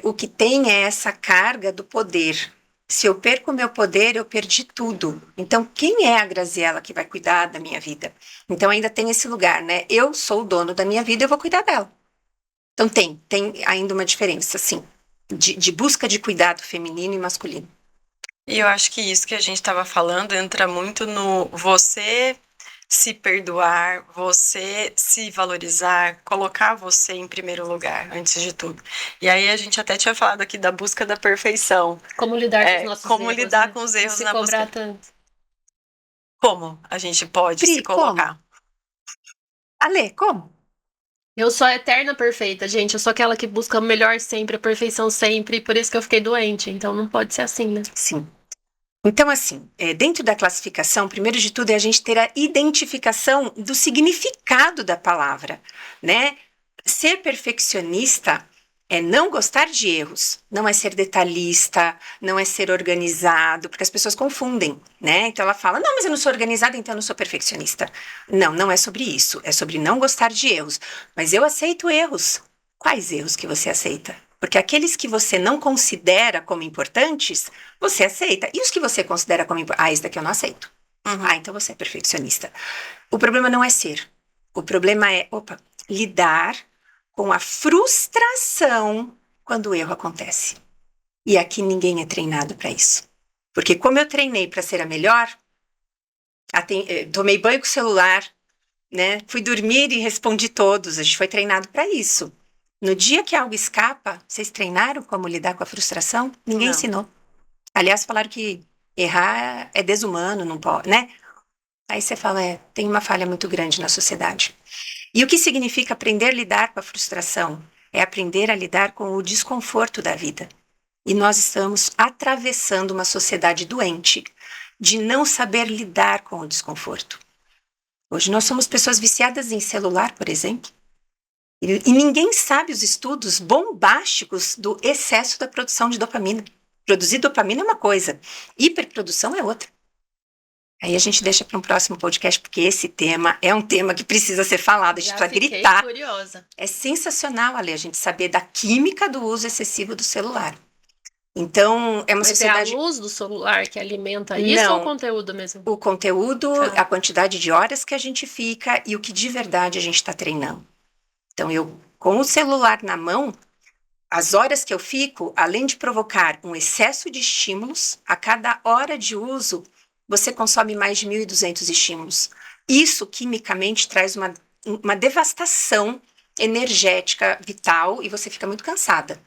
O que tem é essa carga do poder. Se eu perco o meu poder, eu perdi tudo. Então, quem é a Graziella que vai cuidar da minha vida? Então, ainda tem esse lugar, né? Eu sou o dono da minha vida, eu vou cuidar dela. Então, tem ainda uma diferença, sim, de busca de cuidado feminino e masculino. E eu acho que isso que a gente estava falando entra muito no você se perdoar, você se valorizar, colocar você em primeiro lugar, antes de tudo. E aí a gente até tinha falado aqui da busca da perfeição. Como lidar com os nossos Como erros, lidar né? com os Não erros se na cobrar busca. tanto. Como a gente pode Pri, se colocar? Ale, como? Eu sou a eterna perfeita, gente. Eu sou aquela que busca o melhor sempre, a perfeição sempre. Por isso que eu fiquei doente. Então não pode ser assim, né? Sim. Então, assim, dentro da classificação, primeiro de tudo é a gente ter a identificação do significado da palavra, né? Ser perfeccionista é não gostar de erros, não é ser detalhista, não é ser organizado, porque as pessoas confundem, né? Então ela fala, não, mas eu não sou organizada, então eu não sou perfeccionista. Não, não é sobre isso, é sobre não gostar de erros. Mas eu aceito erros. Quais erros que você aceita? Porque aqueles que você não considera como importantes, você aceita. E os que você considera como importantes? Ah, esse daqui eu não aceito. Ah, então você é perfeccionista. O problema não é ser. O problema é, lidar com a frustração quando o erro acontece. E aqui ninguém é treinado para isso. Porque como eu treinei para ser a melhor, tomei banho com o celular, né? Fui dormir e respondi todos. A gente foi treinado para isso. No dia que algo escapa, vocês treinaram como lidar com a frustração? Ninguém Não. ensinou. Aliás, falaram que errar é desumano, não pode, né? Aí você fala, tem uma falha muito grande na sociedade. E o que significa aprender a lidar com a frustração? É aprender a lidar com o desconforto da vida. E nós estamos atravessando uma sociedade doente de não saber lidar com o desconforto. Hoje nós somos pessoas viciadas em celular, por exemplo. E ninguém sabe os estudos bombásticos do excesso da produção de dopamina. Produzir dopamina é uma coisa, hiperprodução é outra. Aí a gente deixa para um próximo podcast, porque esse tema é um tema que precisa ser falado, a gente precisa gritar. Curiosa. É sensacional, Ale, a gente saber da química do uso excessivo do celular. Então, é uma Mas sociedade... é a luz do celular que alimenta isso Não. ou o conteúdo mesmo? O conteúdo, Tá. a quantidade de horas que a gente fica e o que de verdade a gente está treinando. Então, eu, com o celular na mão, as horas que eu fico, além de provocar um excesso de estímulos, a cada hora de uso, você consome mais de 1.200 estímulos. Isso, quimicamente, traz uma devastação energética vital e você fica muito cansada.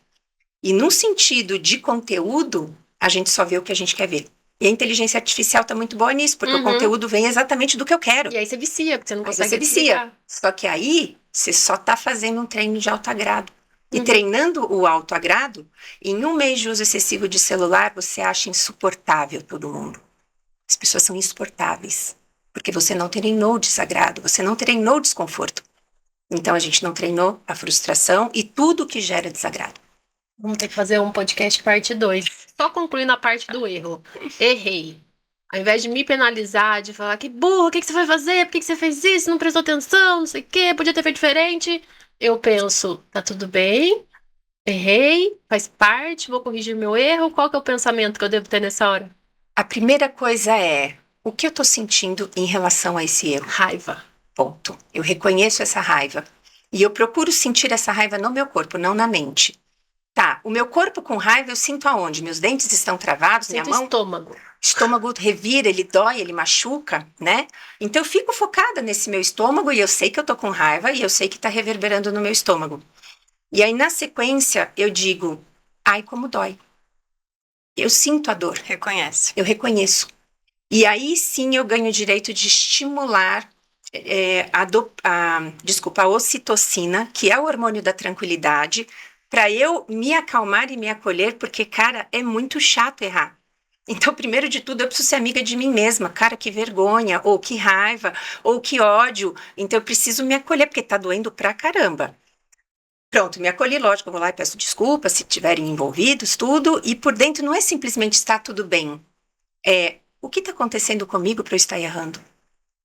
E no sentido de conteúdo, a gente só vê o que a gente quer ver. E a inteligência artificial está muito boa nisso, porque o conteúdo vem exatamente do que eu quero. E aí você vicia, porque você não Aí consegue você vicia. desligar. Só que aí, você só está fazendo um treino de autoagrado. E treinando o autoagrado, em um mês de uso excessivo de celular, você acha insuportável todo mundo. As pessoas são insuportáveis. Porque você não treinou o desagrado, você não treinou o desconforto. Então, a gente não treinou a frustração e tudo que gera desagrado. Vamos ter que fazer um podcast parte 2. Só concluindo a parte do erro. Errei. Ao invés de me penalizar, de falar que burro, o que você foi fazer? Por que você fez isso? Não prestou atenção, não sei o quê, podia ter feito diferente. Eu penso, tá tudo bem, errei, faz parte, vou corrigir meu erro. Qual que é o pensamento que eu devo ter nessa hora? A primeira coisa é, o que eu estou sentindo em relação a esse erro? Raiva. Ponto. Eu reconheço essa raiva. E eu procuro sentir essa raiva no meu corpo, não na mente. Tá, o meu corpo com raiva eu sinto aonde? Meus dentes estão travados, Sinto minha mão... estômago. Estômago revira, ele dói, ele machuca, né? Então eu fico focada nesse meu estômago e eu sei que eu tô com raiva e eu sei que tá reverberando no meu estômago. E aí na sequência eu digo, ai como dói. Eu sinto a dor, Reconhece. eu reconheço. E aí sim eu ganho o direito de estimular a ocitocina, que é o hormônio da tranquilidade, para eu me acalmar e me acolher, porque, cara, é muito chato errar. Então, primeiro de tudo, eu preciso ser amiga de mim mesma. Cara, que vergonha, ou que raiva, ou que ódio. Então, eu preciso me acolher, porque tá doendo pra caramba. Pronto, me acolhi, lógico, eu vou lá e peço desculpas se estiverem envolvidos, tudo. E por dentro não é simplesmente estar tudo bem. É, o que está acontecendo comigo para eu estar errando?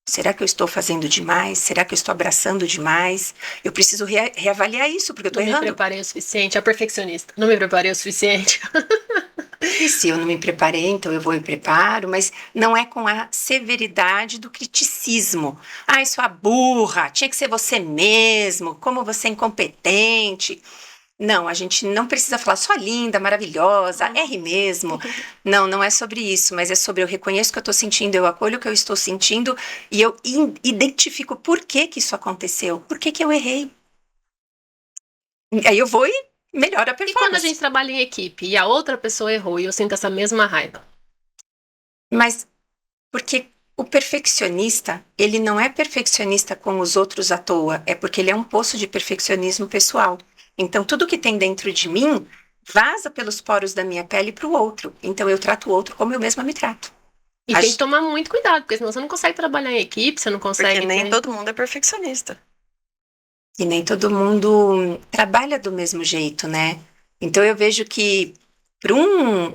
Será que eu estou fazendo demais? Será que eu estou abraçando demais? Eu preciso reavaliar isso, porque eu estou Não me errando. preparei o suficiente. A perfeccionista. Não me preparei o suficiente. E se eu não me preparei, então eu vou e preparo, mas não é com a severidade do criticismo. Ai, sua burra, tinha que ser você mesmo, como você é incompetente. Não, a gente não precisa falar só linda, maravilhosa, erre mesmo. Não, não é sobre isso, mas é sobre eu reconheço o que eu estou sentindo, eu acolho o que eu estou sentindo e eu identifico por que que isso aconteceu, por que que eu errei. Aí eu vou e melhoro a E quando a performance. gente trabalha em equipe e a outra pessoa errou e eu sinto essa mesma raiva? Mas porque o perfeccionista, ele não é perfeccionista com os outros à toa, é porque ele é um poço de perfeccionismo pessoal. Então, tudo que tem dentro de mim vaza pelos poros da minha pele para o outro. Então, eu trato o outro como eu mesma me trato. E tem que tomar muito cuidado, porque senão você não consegue trabalhar em equipe, você não consegue. Porque nem todo mundo é perfeccionista. E nem todo mundo trabalha do mesmo jeito, né? Então, eu vejo que para um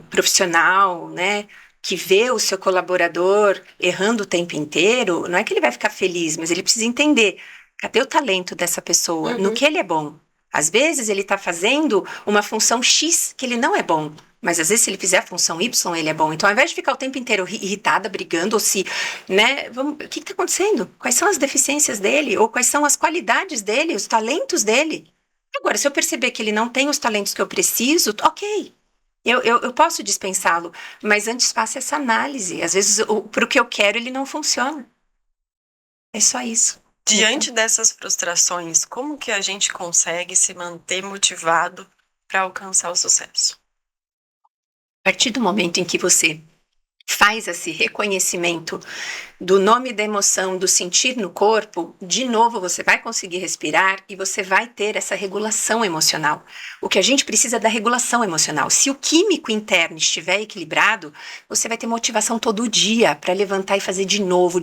profissional, né, que vê o seu colaborador errando o tempo inteiro, não é que ele vai ficar feliz, mas ele precisa entender, cadê o talento dessa pessoa? No que ele é bom? Às vezes ele está fazendo uma função X que ele não é bom, mas às vezes se ele fizer a função Y, ele é bom. Então, ao invés de ficar o tempo inteiro irritada, brigando, ou se, né, o que está acontecendo? Quais são as deficiências dele? Ou quais são as qualidades dele, os talentos dele? Agora, se eu perceber que ele não tem os talentos que eu preciso, ok. Eu posso dispensá-lo, mas antes faça essa análise. Às vezes, para o que eu quero, ele não funciona. É só isso. Diante dessas frustrações, como que a gente consegue se manter motivado para alcançar o sucesso? A partir do momento em que você faz esse reconhecimento do nome da emoção, do sentir no corpo, de novo você vai conseguir respirar e você vai ter essa regulação emocional. O que a gente precisa é da regulação emocional. Se o químico interno estiver equilibrado, você vai ter motivação todo dia para levantar e fazer de novo,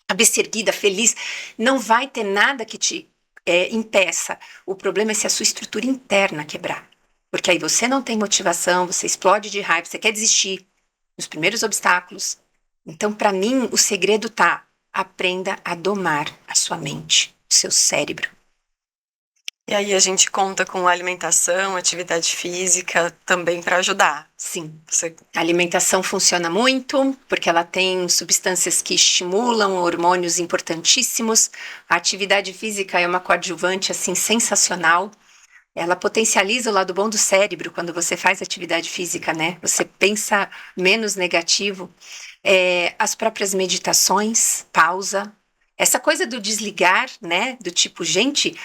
cabeça erguida, feliz. Não vai ter nada que te impeça. O problema é se a sua estrutura interna quebrar. Porque aí você não tem motivação, você explode de raiva, você quer desistir nos primeiros obstáculos. Então, para mim, o segredo tá: aprenda a domar a sua mente, o seu cérebro. E aí a gente conta com alimentação, atividade física também para ajudar. Sim, Você... a alimentação funciona muito, porque ela tem substâncias que estimulam hormônios importantíssimos. A atividade física é uma coadjuvante, assim, sensacional. Ela potencializa o lado bom do cérebro quando você faz atividade física, né? Você pensa menos negativo. As próprias meditações, pausa. Essa coisa do desligar, né? Do tipo, gente,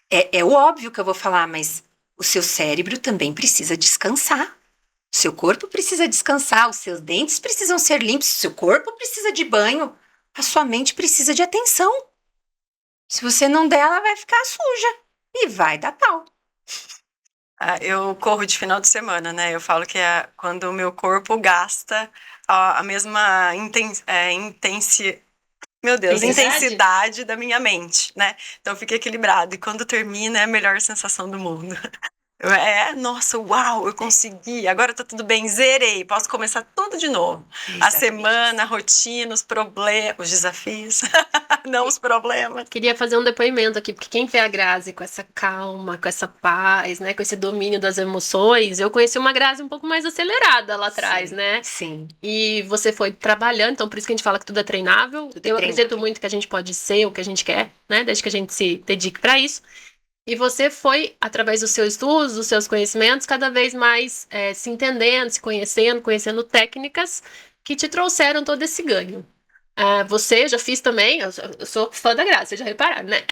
é o óbvio que eu vou falar, mas o seu cérebro também precisa descansar. O seu corpo precisa descansar, os seus dentes precisam ser limpos, o seu corpo precisa de banho, a sua mente precisa de atenção. Se você não der, ela vai ficar suja e vai dar pau. Eu corro de final de semana, né? Eu falo que é quando o meu corpo gasta a mesma intensidade da minha mente, né? Então fica equilibrado. E quando termina, é a melhor sensação do mundo. Nossa, uau, eu consegui, agora tá tudo bem, zerei, posso começar tudo de novo. Exatamente. A semana, a rotina, os problemas, os desafios, não os problemas. Queria fazer um depoimento aqui, porque quem vê a Grazi com essa calma, com essa paz, né, com esse domínio das emoções, eu conheci uma Grazi um pouco mais acelerada lá atrás, né? Sim. E você foi trabalhando, então por isso que a gente fala que tudo é treinável. Eu acredito muito que a gente pode ser o que a gente quer, né, desde que a gente se dedique para isso. E você foi, através dos seus estudos, dos seus conhecimentos, cada vez mais se entendendo, se conhecendo, conhecendo técnicas que te trouxeram todo esse ganho. Você, já fiz também, eu sou fã da Graça, vocês já repararam, né?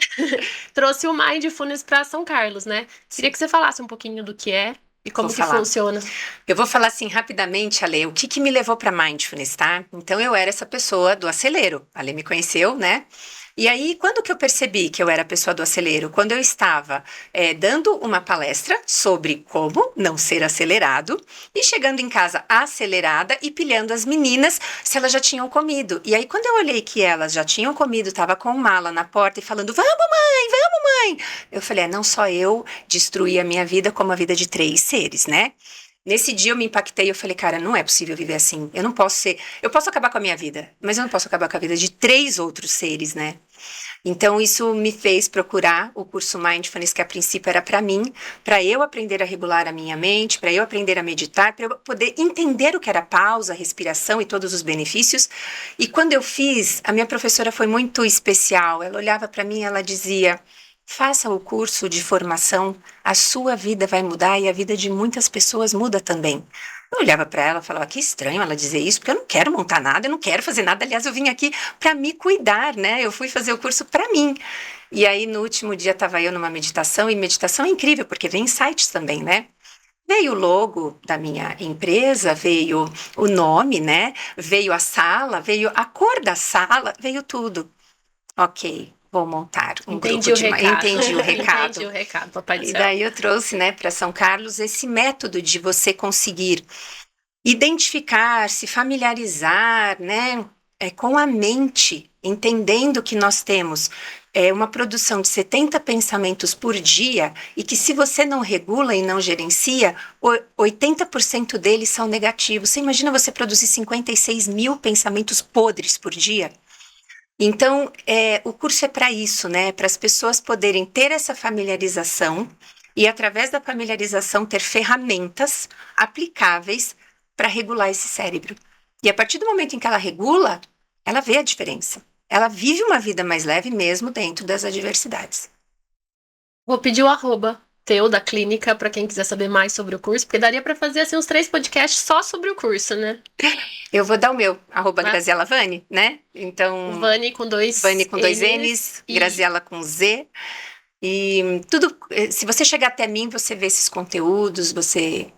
Trouxe o Mindfulness para São Carlos, né? Queria que você falasse um pouquinho do que é e como que funciona. Eu vou falar assim rapidamente, Ale, o que me levou para Mindfulness, tá? Então eu era essa pessoa do acelero. A Ale me conheceu, né? E aí, quando que eu percebi que eu era a pessoa do acelero? Quando eu estava dando uma palestra sobre como não ser acelerado e chegando em casa acelerada e pilhando as meninas se elas já tinham comido. E aí, quando eu olhei que elas já tinham comido, estava com mala na porta e falando, vamos mãe, eu falei, não só eu destruí a minha vida, como a vida de 3 seres, né? Nesse dia eu me impactei, eu falei, cara, não é possível viver assim. Eu não posso ser, eu posso acabar com a minha vida, mas eu não posso acabar com a vida de 3 outros seres, né? Então isso me fez procurar o curso Mindfulness, que a princípio era para mim, para eu aprender a regular a minha mente, para eu aprender a meditar, para eu poder entender o que era pausa, respiração e todos os benefícios. E quando eu fiz, a minha professora foi muito especial. Ela olhava para mim e ela dizia: faça o curso de formação, a sua vida vai mudar e a vida de muitas pessoas muda também. Eu olhava para ela e falava, que estranho ela dizer isso, porque eu não quero montar nada, eu não quero fazer nada. Aliás, eu vim aqui para me cuidar, né? Eu fui fazer o curso para mim. E aí, no último dia, estava eu numa meditação, e meditação é incrível, porque vem insights também, né? Veio o logo da minha empresa, veio o nome, né? Veio a sala, veio a cor da sala, veio tudo. Ok, vou montar um Entendi grupo o recado. Entendi o recado. Entendi o recado, papai do E céu. daí eu trouxe, né, para São Carlos esse método de você conseguir identificar, se familiarizar, né, com a mente, entendendo que nós temos uma produção de 70 pensamentos por dia e que se você não regula e não gerencia, 80% deles são negativos. Você imagina você produzir 56 mil pensamentos podres por dia? Então, o curso é para isso, né? Para as pessoas poderem ter essa familiarização e, através da familiarização, ter ferramentas aplicáveis para regular esse cérebro. E a partir do momento em que ela regula, ela vê a diferença. Ela vive uma vida mais leve mesmo dentro das adversidades. Vou pedir o arroba teu da clínica para quem quiser saber mais sobre o curso, porque daria para fazer assim uns 3 podcasts só sobre o curso, né? Eu vou dar o meu, arroba Vai. Graziela Vani, né? Então, Vani com dois N's, e- Graziela com Z. E tudo, se você chegar até mim, você vê esses conteúdos, você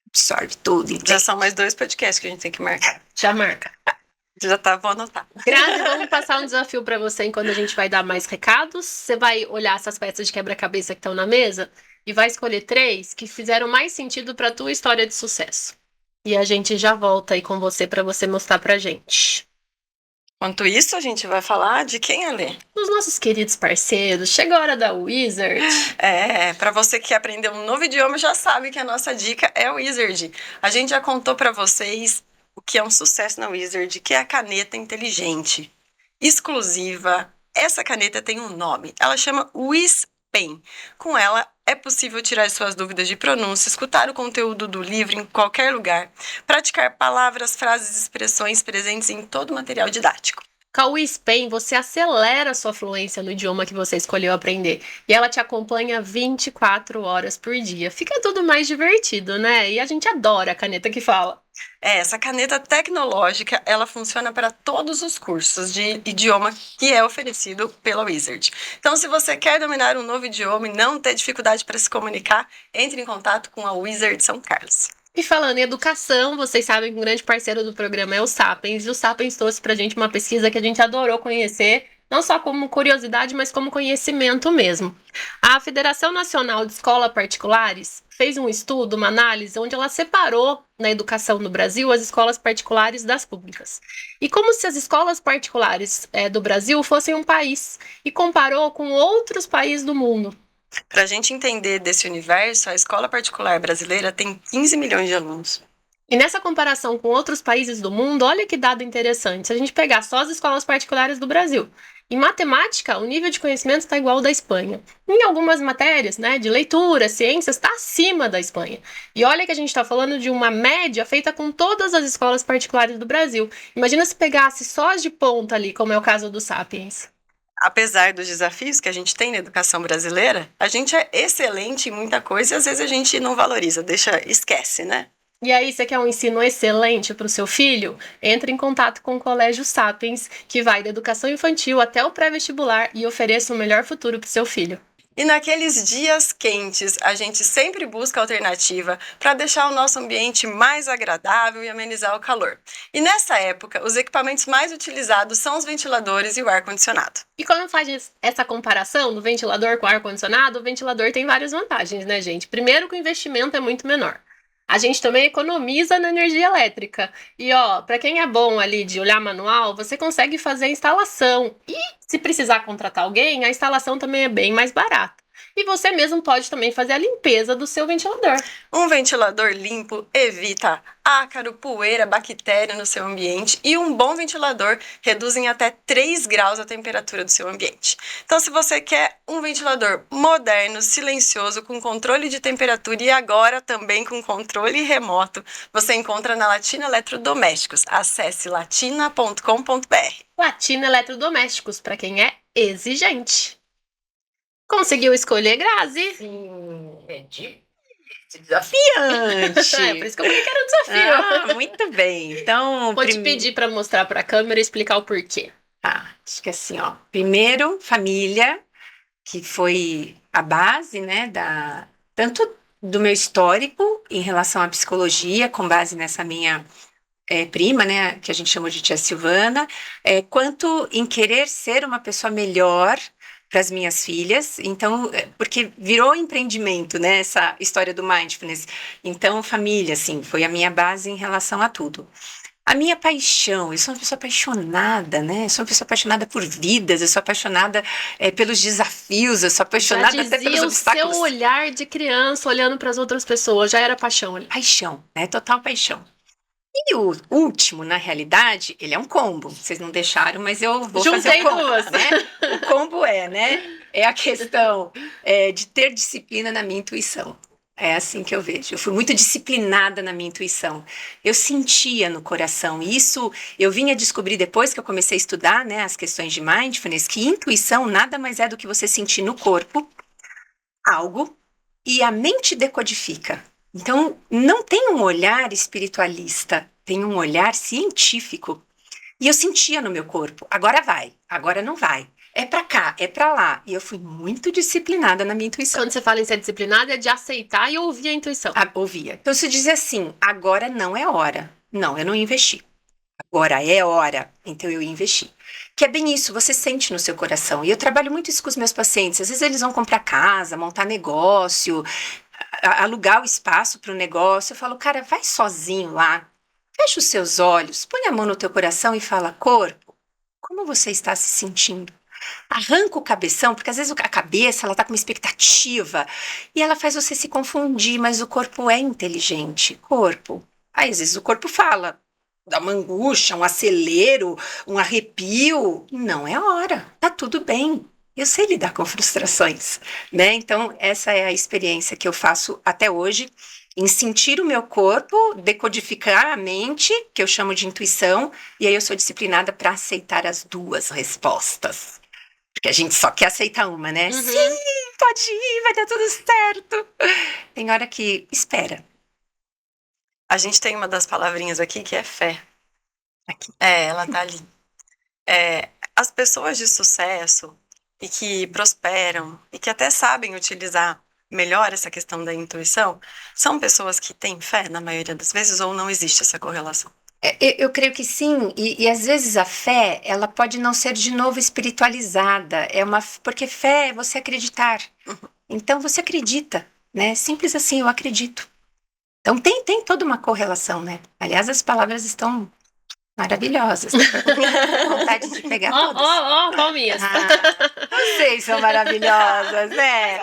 absorve tudo. Já Entende? são mais 2 podcasts que a gente tem que marcar. Já marca. Já tá, vou anotar. Grazi, vamos passar um desafio para você enquanto a gente vai dar mais recados. Você vai olhar essas peças de quebra-cabeça que estão na mesa e vai escolher 3 que fizeram mais sentido para tua história de sucesso. E a gente já volta aí com você para você mostrar pra gente. Enquanto isso, a gente vai falar de quem, Alê? Os nossos queridos parceiros, chega a hora da Wizard. Para você que quer aprender um novo idioma, já sabe que a nossa dica é o Wizard. A gente já contou para vocês o que é um sucesso na Wizard, que é a caneta inteligente, exclusiva. Essa caneta tem um nome, ela chama WizPen. Com ela é possível tirar suas dúvidas de pronúncia, escutar o conteúdo do livro em qualquer lugar, praticar palavras, frases e expressões presentes em todo o material didático. Com a WizPen, você acelera a sua fluência no idioma que você escolheu aprender. E ela te acompanha 24 horas por dia. Fica tudo mais divertido, né? E a gente adora a caneta que fala. Essa caneta tecnológica, ela funciona para todos os cursos de idioma que é oferecido pela Wizard. Então, se você quer dominar um novo idioma e não ter dificuldade para se comunicar, entre em contato com a Wizard São Carlos. E falando em educação, vocês sabem que um grande parceiro do programa é o Sapiens. E o Sapiens trouxe pra gente uma pesquisa que a gente adorou conhecer, não só como curiosidade, mas como conhecimento mesmo. A Federação Nacional de Escolas Particulares fez um estudo, uma análise, onde ela separou na educação no Brasil as escolas particulares das públicas. E como se as escolas particulares do Brasil fossem um país, e comparou com outros países do mundo. Para a gente entender desse universo, a escola particular brasileira tem 15 milhões de alunos. E nessa comparação com outros países do mundo, olha que dado interessante. Se a gente pegar só as escolas particulares do Brasil, em matemática, o nível de conhecimento está igual ao da Espanha. Em algumas matérias, né, de leitura, ciências, está acima da Espanha. E olha que a gente está falando de uma média feita com todas as escolas particulares do Brasil. Imagina se pegasse só as de ponta ali, como é o caso do Sapiens. Apesar dos desafios que a gente tem na educação brasileira, a gente é excelente em muita coisa e às vezes a gente não valoriza, esquece, né? E aí, você quer um ensino excelente para o seu filho? Entre em contato com o Colégio Sapiens, que vai da educação infantil até o pré-vestibular e ofereça o melhor futuro para o seu filho. E naqueles dias quentes, a gente sempre busca alternativa para deixar o nosso ambiente mais agradável e amenizar o calor. E nessa época, os equipamentos mais utilizados são os ventiladores e o ar-condicionado. E quando faz essa comparação do ventilador com o ar-condicionado, o ventilador tem várias vantagens, né, gente? Primeiro que o investimento é muito menor. A gente também economiza na energia elétrica. E ó, para quem é bom ali de olhar manual, você consegue fazer a instalação. E se precisar contratar alguém, a instalação também é bem mais barata. E você mesmo pode também fazer a limpeza do seu ventilador. Um ventilador limpo evita ácaro, poeira, bactéria no seu ambiente e um bom ventilador reduz em até 3 graus a temperatura do seu ambiente. Então, se você quer um ventilador moderno, silencioso, com controle de temperatura e agora também com controle remoto, você encontra na Latina Eletrodomésticos. Acesse latina.com.br. Latina Eletrodomésticos, para quem é exigente. Conseguiu escolher, Grazi? Sim, desafiante. É, por isso que eu falei que era um desafio. Ah, muito bem. Então, Vou te pedir para mostrar para a câmera e explicar o porquê. acho que assim, ó. Primeiro, família, que foi a base, né, tanto do meu histórico em relação à psicologia, com base nessa minha prima, né, que a gente chama de tia Silvana, quanto em querer ser uma pessoa melhor para as minhas filhas, então, porque virou empreendimento, né, essa história do mindfulness. Então, família, assim, foi a minha base em relação a tudo. A minha paixão, eu sou uma pessoa apaixonada, né? Eu sou uma pessoa apaixonada por vidas, eu sou apaixonada pelos desafios, eu sou apaixonada até pelos Já obstáculos. dizia o seu olhar de criança olhando para as outras pessoas, já era paixão ali. Paixão, né? Total paixão. E o último, na realidade, ele é um combo. Vocês não deixaram, mas eu vou Juntei fazer o combo, duas. né? O combo né? É a questão de ter disciplina na minha intuição. É assim que eu vejo. Eu fui muito disciplinada na minha intuição. Eu sentia no coração. E isso eu vinha descobrir depois que eu comecei a estudar, né, as questões de mindfulness, que intuição nada mais é do que você sentir no corpo algo e a mente decodifica. Então, não tem um olhar espiritualista, tem um olhar científico. E eu sentia no meu corpo, agora vai, agora não vai. É pra cá, é pra lá. E eu fui muito disciplinada na minha intuição. Quando você fala em ser disciplinada, é de aceitar e ouvir a intuição. Ouvia. Então, se dizia assim, agora não é hora. Não, eu não investi. Agora é hora, então eu investi. Que é bem isso, você sente no seu coração. E eu trabalho muito isso com os meus pacientes. Às vezes eles vão comprar casa, montar negócio, alugar o espaço para o negócio. Eu falo, cara, vai sozinho lá, fecha os seus olhos, põe a mão no teu coração e fala, corpo, como você está se sentindo? Arranca o cabeção, porque às vezes a cabeça, ela tá com uma expectativa e ela faz você se confundir, mas o corpo é inteligente. Corpo. Aí às vezes o corpo fala, dá uma angústia, um acelero, um arrepio. Não é hora, tá tudo bem. Eu sei lidar com frustrações, né? Então, essa é a experiência que eu faço até hoje, em sentir o meu corpo, decodificar a mente, que eu chamo de intuição, e aí eu sou disciplinada para aceitar as duas respostas. Porque a gente só quer aceitar uma, né? Uhum. Sim, pode ir, vai dar tudo certo. Tem hora que espera. A gente tem uma das palavrinhas aqui que é fé. Aqui. Ela tá ali. As pessoas de sucesso e que prosperam e que até sabem utilizar melhor essa questão da intuição, são pessoas que têm fé na maioria das vezes ou não existe essa correlação? Eu creio que sim, e às vezes a fé, ela pode não ser de novo espiritualizada, porque fé é você acreditar. Então você acredita, né? Simples assim, eu acredito. Então tem toda uma correlação, né? Aliás, as palavras estão maravilhosas. Vontade de pegar todas. Palminhas. Vocês são maravilhosas, né?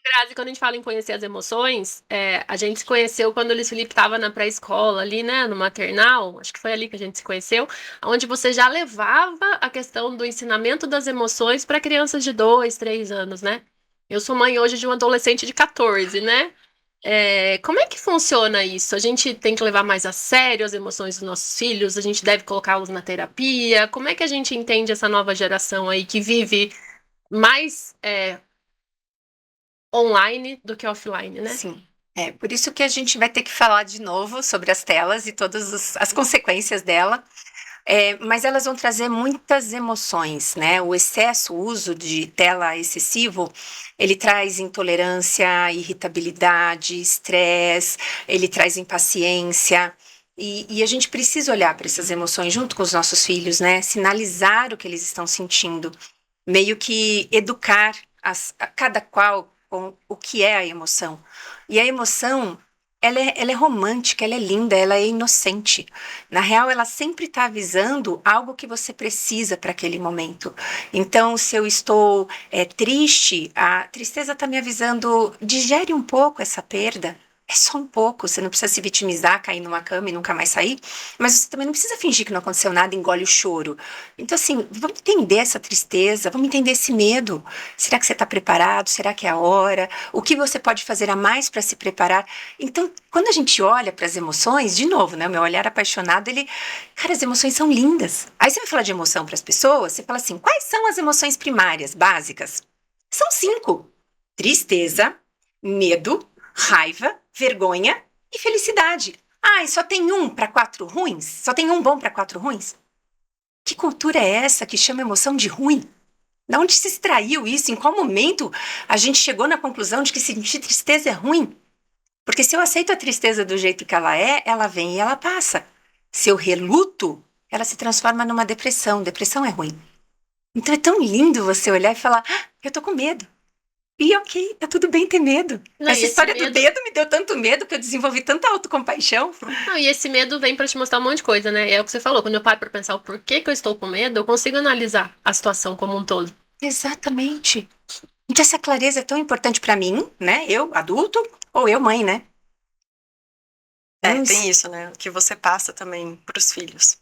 Grazi, quando a gente fala em conhecer as emoções, a gente se conheceu quando o Luiz Felipe estava na pré-escola ali, né, no maternal, acho que foi ali que a gente se conheceu, onde você já levava a questão do ensinamento das emoções para crianças de 2, 3 anos, né? Eu sou mãe hoje de um adolescente de 14, né? Como é que funciona isso? A gente tem que levar mais a sério as emoções dos nossos filhos? A gente deve colocá-los na terapia? Como é que a gente entende essa nova geração aí que vive mais online do que offline, né? Sim. Por isso que a gente vai ter que falar de novo sobre as telas e todas as consequências dela, Mas elas vão trazer muitas emoções, né? O excesso, o uso de tela excessivo, ele traz intolerância, irritabilidade, estresse, ele traz impaciência. E a gente precisa olhar para essas emoções junto com os nossos filhos, né? Sinalizar o que eles estão sentindo, meio que educar a cada qual com o que é a emoção. E a emoção, ela é romântica, ela é linda, ela é inocente. Na real, ela sempre está avisando algo que você precisa para aquele momento. Então, se eu estou triste, a tristeza está me avisando, digere um pouco essa perda. É só um pouco, você não precisa se vitimizar, cair numa cama e nunca mais sair, mas você também não precisa fingir que não aconteceu nada, engole o choro. Então, assim, vamos entender essa tristeza, vamos entender esse medo. Será que você está preparado? Será que é a hora? O que você pode fazer a mais para se preparar? Então, quando a gente olha para as emoções, de novo, né? O meu olhar apaixonado, cara, as emoções são lindas. Aí você vai falar de emoção para as pessoas, você fala assim: quais são as emoções primárias, básicas? São 5: tristeza, medo, raiva, vergonha e felicidade. Ah, e só tem um para 4 ruins? Só tem um bom para 4 ruins? Que cultura é essa que chama emoção de ruim? Da onde se extraiu isso? Em qual momento a gente chegou na conclusão de que sentir tristeza é ruim? Porque se eu aceito a tristeza do jeito que ela vem e ela passa. Se eu reluto, ela se transforma numa depressão. Depressão é ruim. Então é tão lindo você olhar e falar: eu tô com medo. E ok, tá tudo bem ter medo. Não, Essa e esse história do medo- dedo me deu tanto medo que eu desenvolvi tanta autocompaixão. Não, e esse medo vem pra te mostrar um monte de coisa, né? É o que você falou. Quando eu paro pra pensar o porquê que eu estou com medo, eu consigo analisar a situação como um todo. Exatamente. Então essa clareza é tão importante pra mim, né? Eu, adulto, ou eu, mãe, né? Tem isso, né? O que você passa também pros filhos.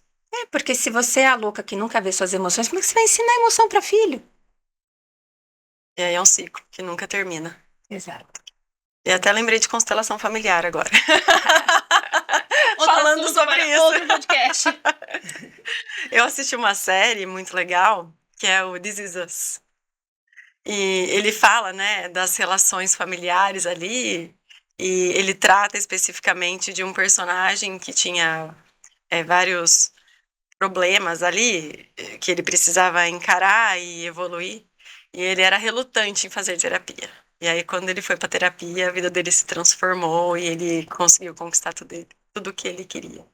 Porque se você é a louca que nunca vê suas emoções, como é que você vai ensinar emoção pra filho? E aí é um ciclo que nunca termina. Exato. E até lembrei de constelação familiar agora. Outro Falando assunto sobre para isso. outro podcast. Eu assisti uma série muito legal, que é o This Is Us. E ele fala, né, das relações familiares ali, e ele trata especificamente de um personagem que tinha vários problemas ali, que ele precisava encarar e evoluir, e ele era relutante em fazer terapia. E aí, quando ele foi para terapia, a vida dele se transformou e ele conseguiu conquistar tudo o que ele queria.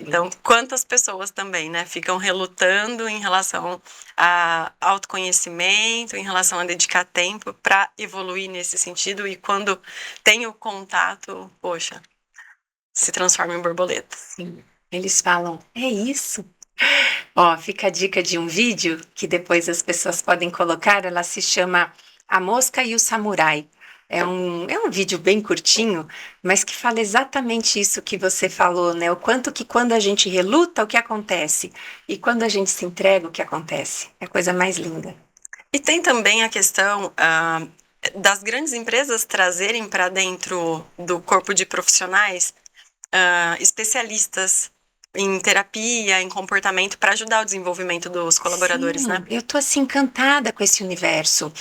Então, quantas pessoas também, né, ficam relutando em relação a autoconhecimento, em relação a dedicar tempo para evoluir nesse sentido, e quando tem o contato, poxa, se transforma em borboleta. Sim. Eles falam, é isso. Ó, fica a dica de um vídeo que depois as pessoas podem colocar, ela se chama A Mosca e o Samurai. É um vídeo bem curtinho, mas que fala exatamente isso que você falou, né? O quanto que quando a gente reluta, o que acontece? E quando a gente se entrega, o que acontece? É a coisa mais linda. E tem também a questão das grandes empresas trazerem para dentro do corpo de profissionais especialistas em terapia, em comportamento, para ajudar o desenvolvimento dos colaboradores, Sim, né? eu tô assim encantada com esse universo.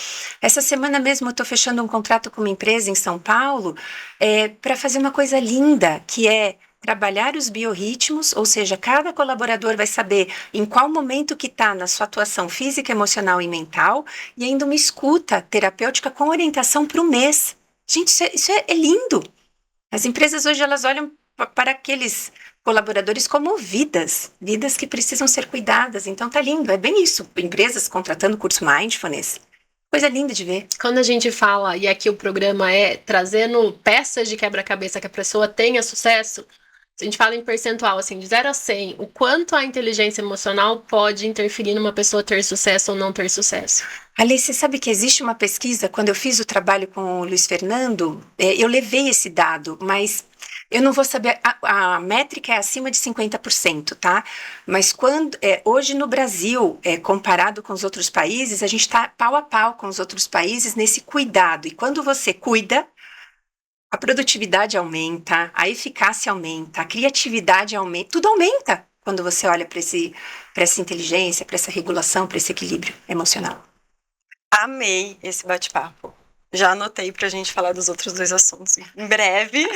Essa semana mesmo eu tô fechando um contrato com uma empresa em São Paulo para fazer uma coisa linda, que é trabalhar os biorritmos, ou seja, cada colaborador vai saber em qual momento que está na sua atuação física, emocional e mental, e ainda uma escuta terapêutica com orientação para o mês. Gente, isso é lindo. As empresas hoje elas olham para aqueles colaboradores como vidas que precisam ser cuidadas. Então tá lindo, é bem isso. Empresas contratando curso Mindfulness. Coisa linda de ver. Quando a gente fala, e aqui o programa é trazendo peças de quebra-cabeça que a pessoa tenha sucesso, a gente fala em percentual, assim, de 0 a 100, o quanto a inteligência emocional pode interferir numa pessoa ter sucesso ou não ter sucesso. Alice, você sabe que existe uma pesquisa, quando eu fiz o trabalho com o Luiz Fernando, eu levei esse dado, mas eu não vou saber, a métrica é acima de 50%, tá? Mas hoje no Brasil, comparado com os outros países, a gente está pau a pau com os outros países nesse cuidado. E quando você cuida, a produtividade aumenta, a eficácia aumenta, a criatividade aumenta, tudo aumenta quando você olha para essa inteligência, para essa regulação, para esse equilíbrio emocional. Amei esse bate-papo. Já anotei pra gente falar dos outros 2 assuntos em breve.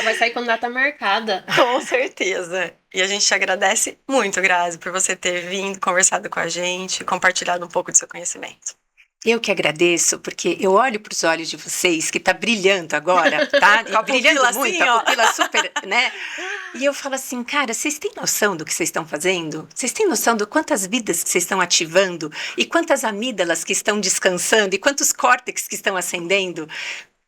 Vai sair com data marcada. Com certeza. E a gente te agradece muito, Grazi, por você ter vindo, conversado com a gente, compartilhado um pouco do seu conhecimento. Eu que agradeço, porque eu olho para os olhos de vocês, que tá brilhando agora, tá? Com a Brilhando pupila muito, assim, a ó. pupila super, né? E eu falo assim, cara, vocês têm noção do que vocês estão fazendo? Vocês têm noção de quantas vidas que vocês estão ativando? E quantas amígdalas que estão descansando? E quantos córtex que estão acendendo?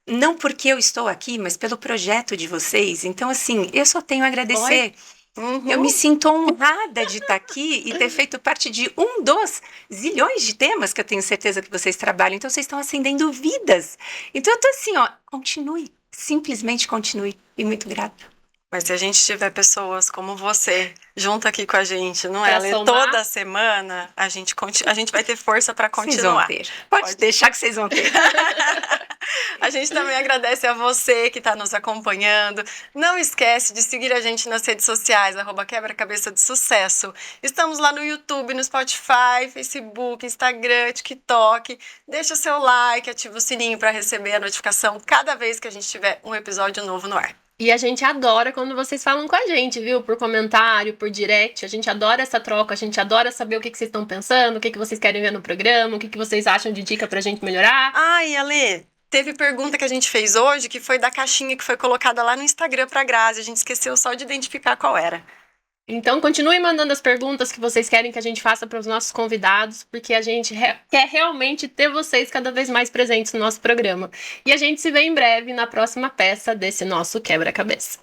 Não porque eu estou aqui, mas pelo projeto de vocês. Então, assim, eu só tenho a agradecer. Eu me sinto honrada de estar aqui e ter feito parte de um dos zilhões de temas que eu tenho certeza que vocês trabalham. Então, vocês estão acendendo vidas. Então, eu tô assim, ó, continue. Simplesmente continue. E muito grata. Mas se a gente tiver pessoas como você junto aqui com a gente, não é, Pra Ale? somar. Toda semana, a gente vai ter força para Vocês vão continuar. ter. Pode deixar que vocês vão ter. A gente também agradece a você que está nos acompanhando. Não esquece de seguir a gente nas redes sociais, @quebra-cabeça de sucesso. Estamos lá no YouTube, no Spotify, Facebook, Instagram, TikTok. Deixa o seu like, ativa o sininho para receber a notificação cada vez que a gente tiver um episódio novo no ar. E a gente adora quando vocês falam com a gente, viu? Por comentário, por direct. A gente adora essa troca, a gente adora saber o que vocês estão pensando, o que vocês querem ver no programa, o que vocês acham de dica pra gente melhorar. Ai, Ale, teve pergunta que a gente fez hoje, que foi da caixinha que foi colocada lá no Instagram pra Grazi. A gente esqueceu só de identificar qual era. Então, continue mandando as perguntas que vocês querem que a gente faça para os nossos convidados, porque a gente quer realmente ter vocês cada vez mais presentes no nosso programa. E a gente se vê em breve na próxima peça desse nosso quebra-cabeça.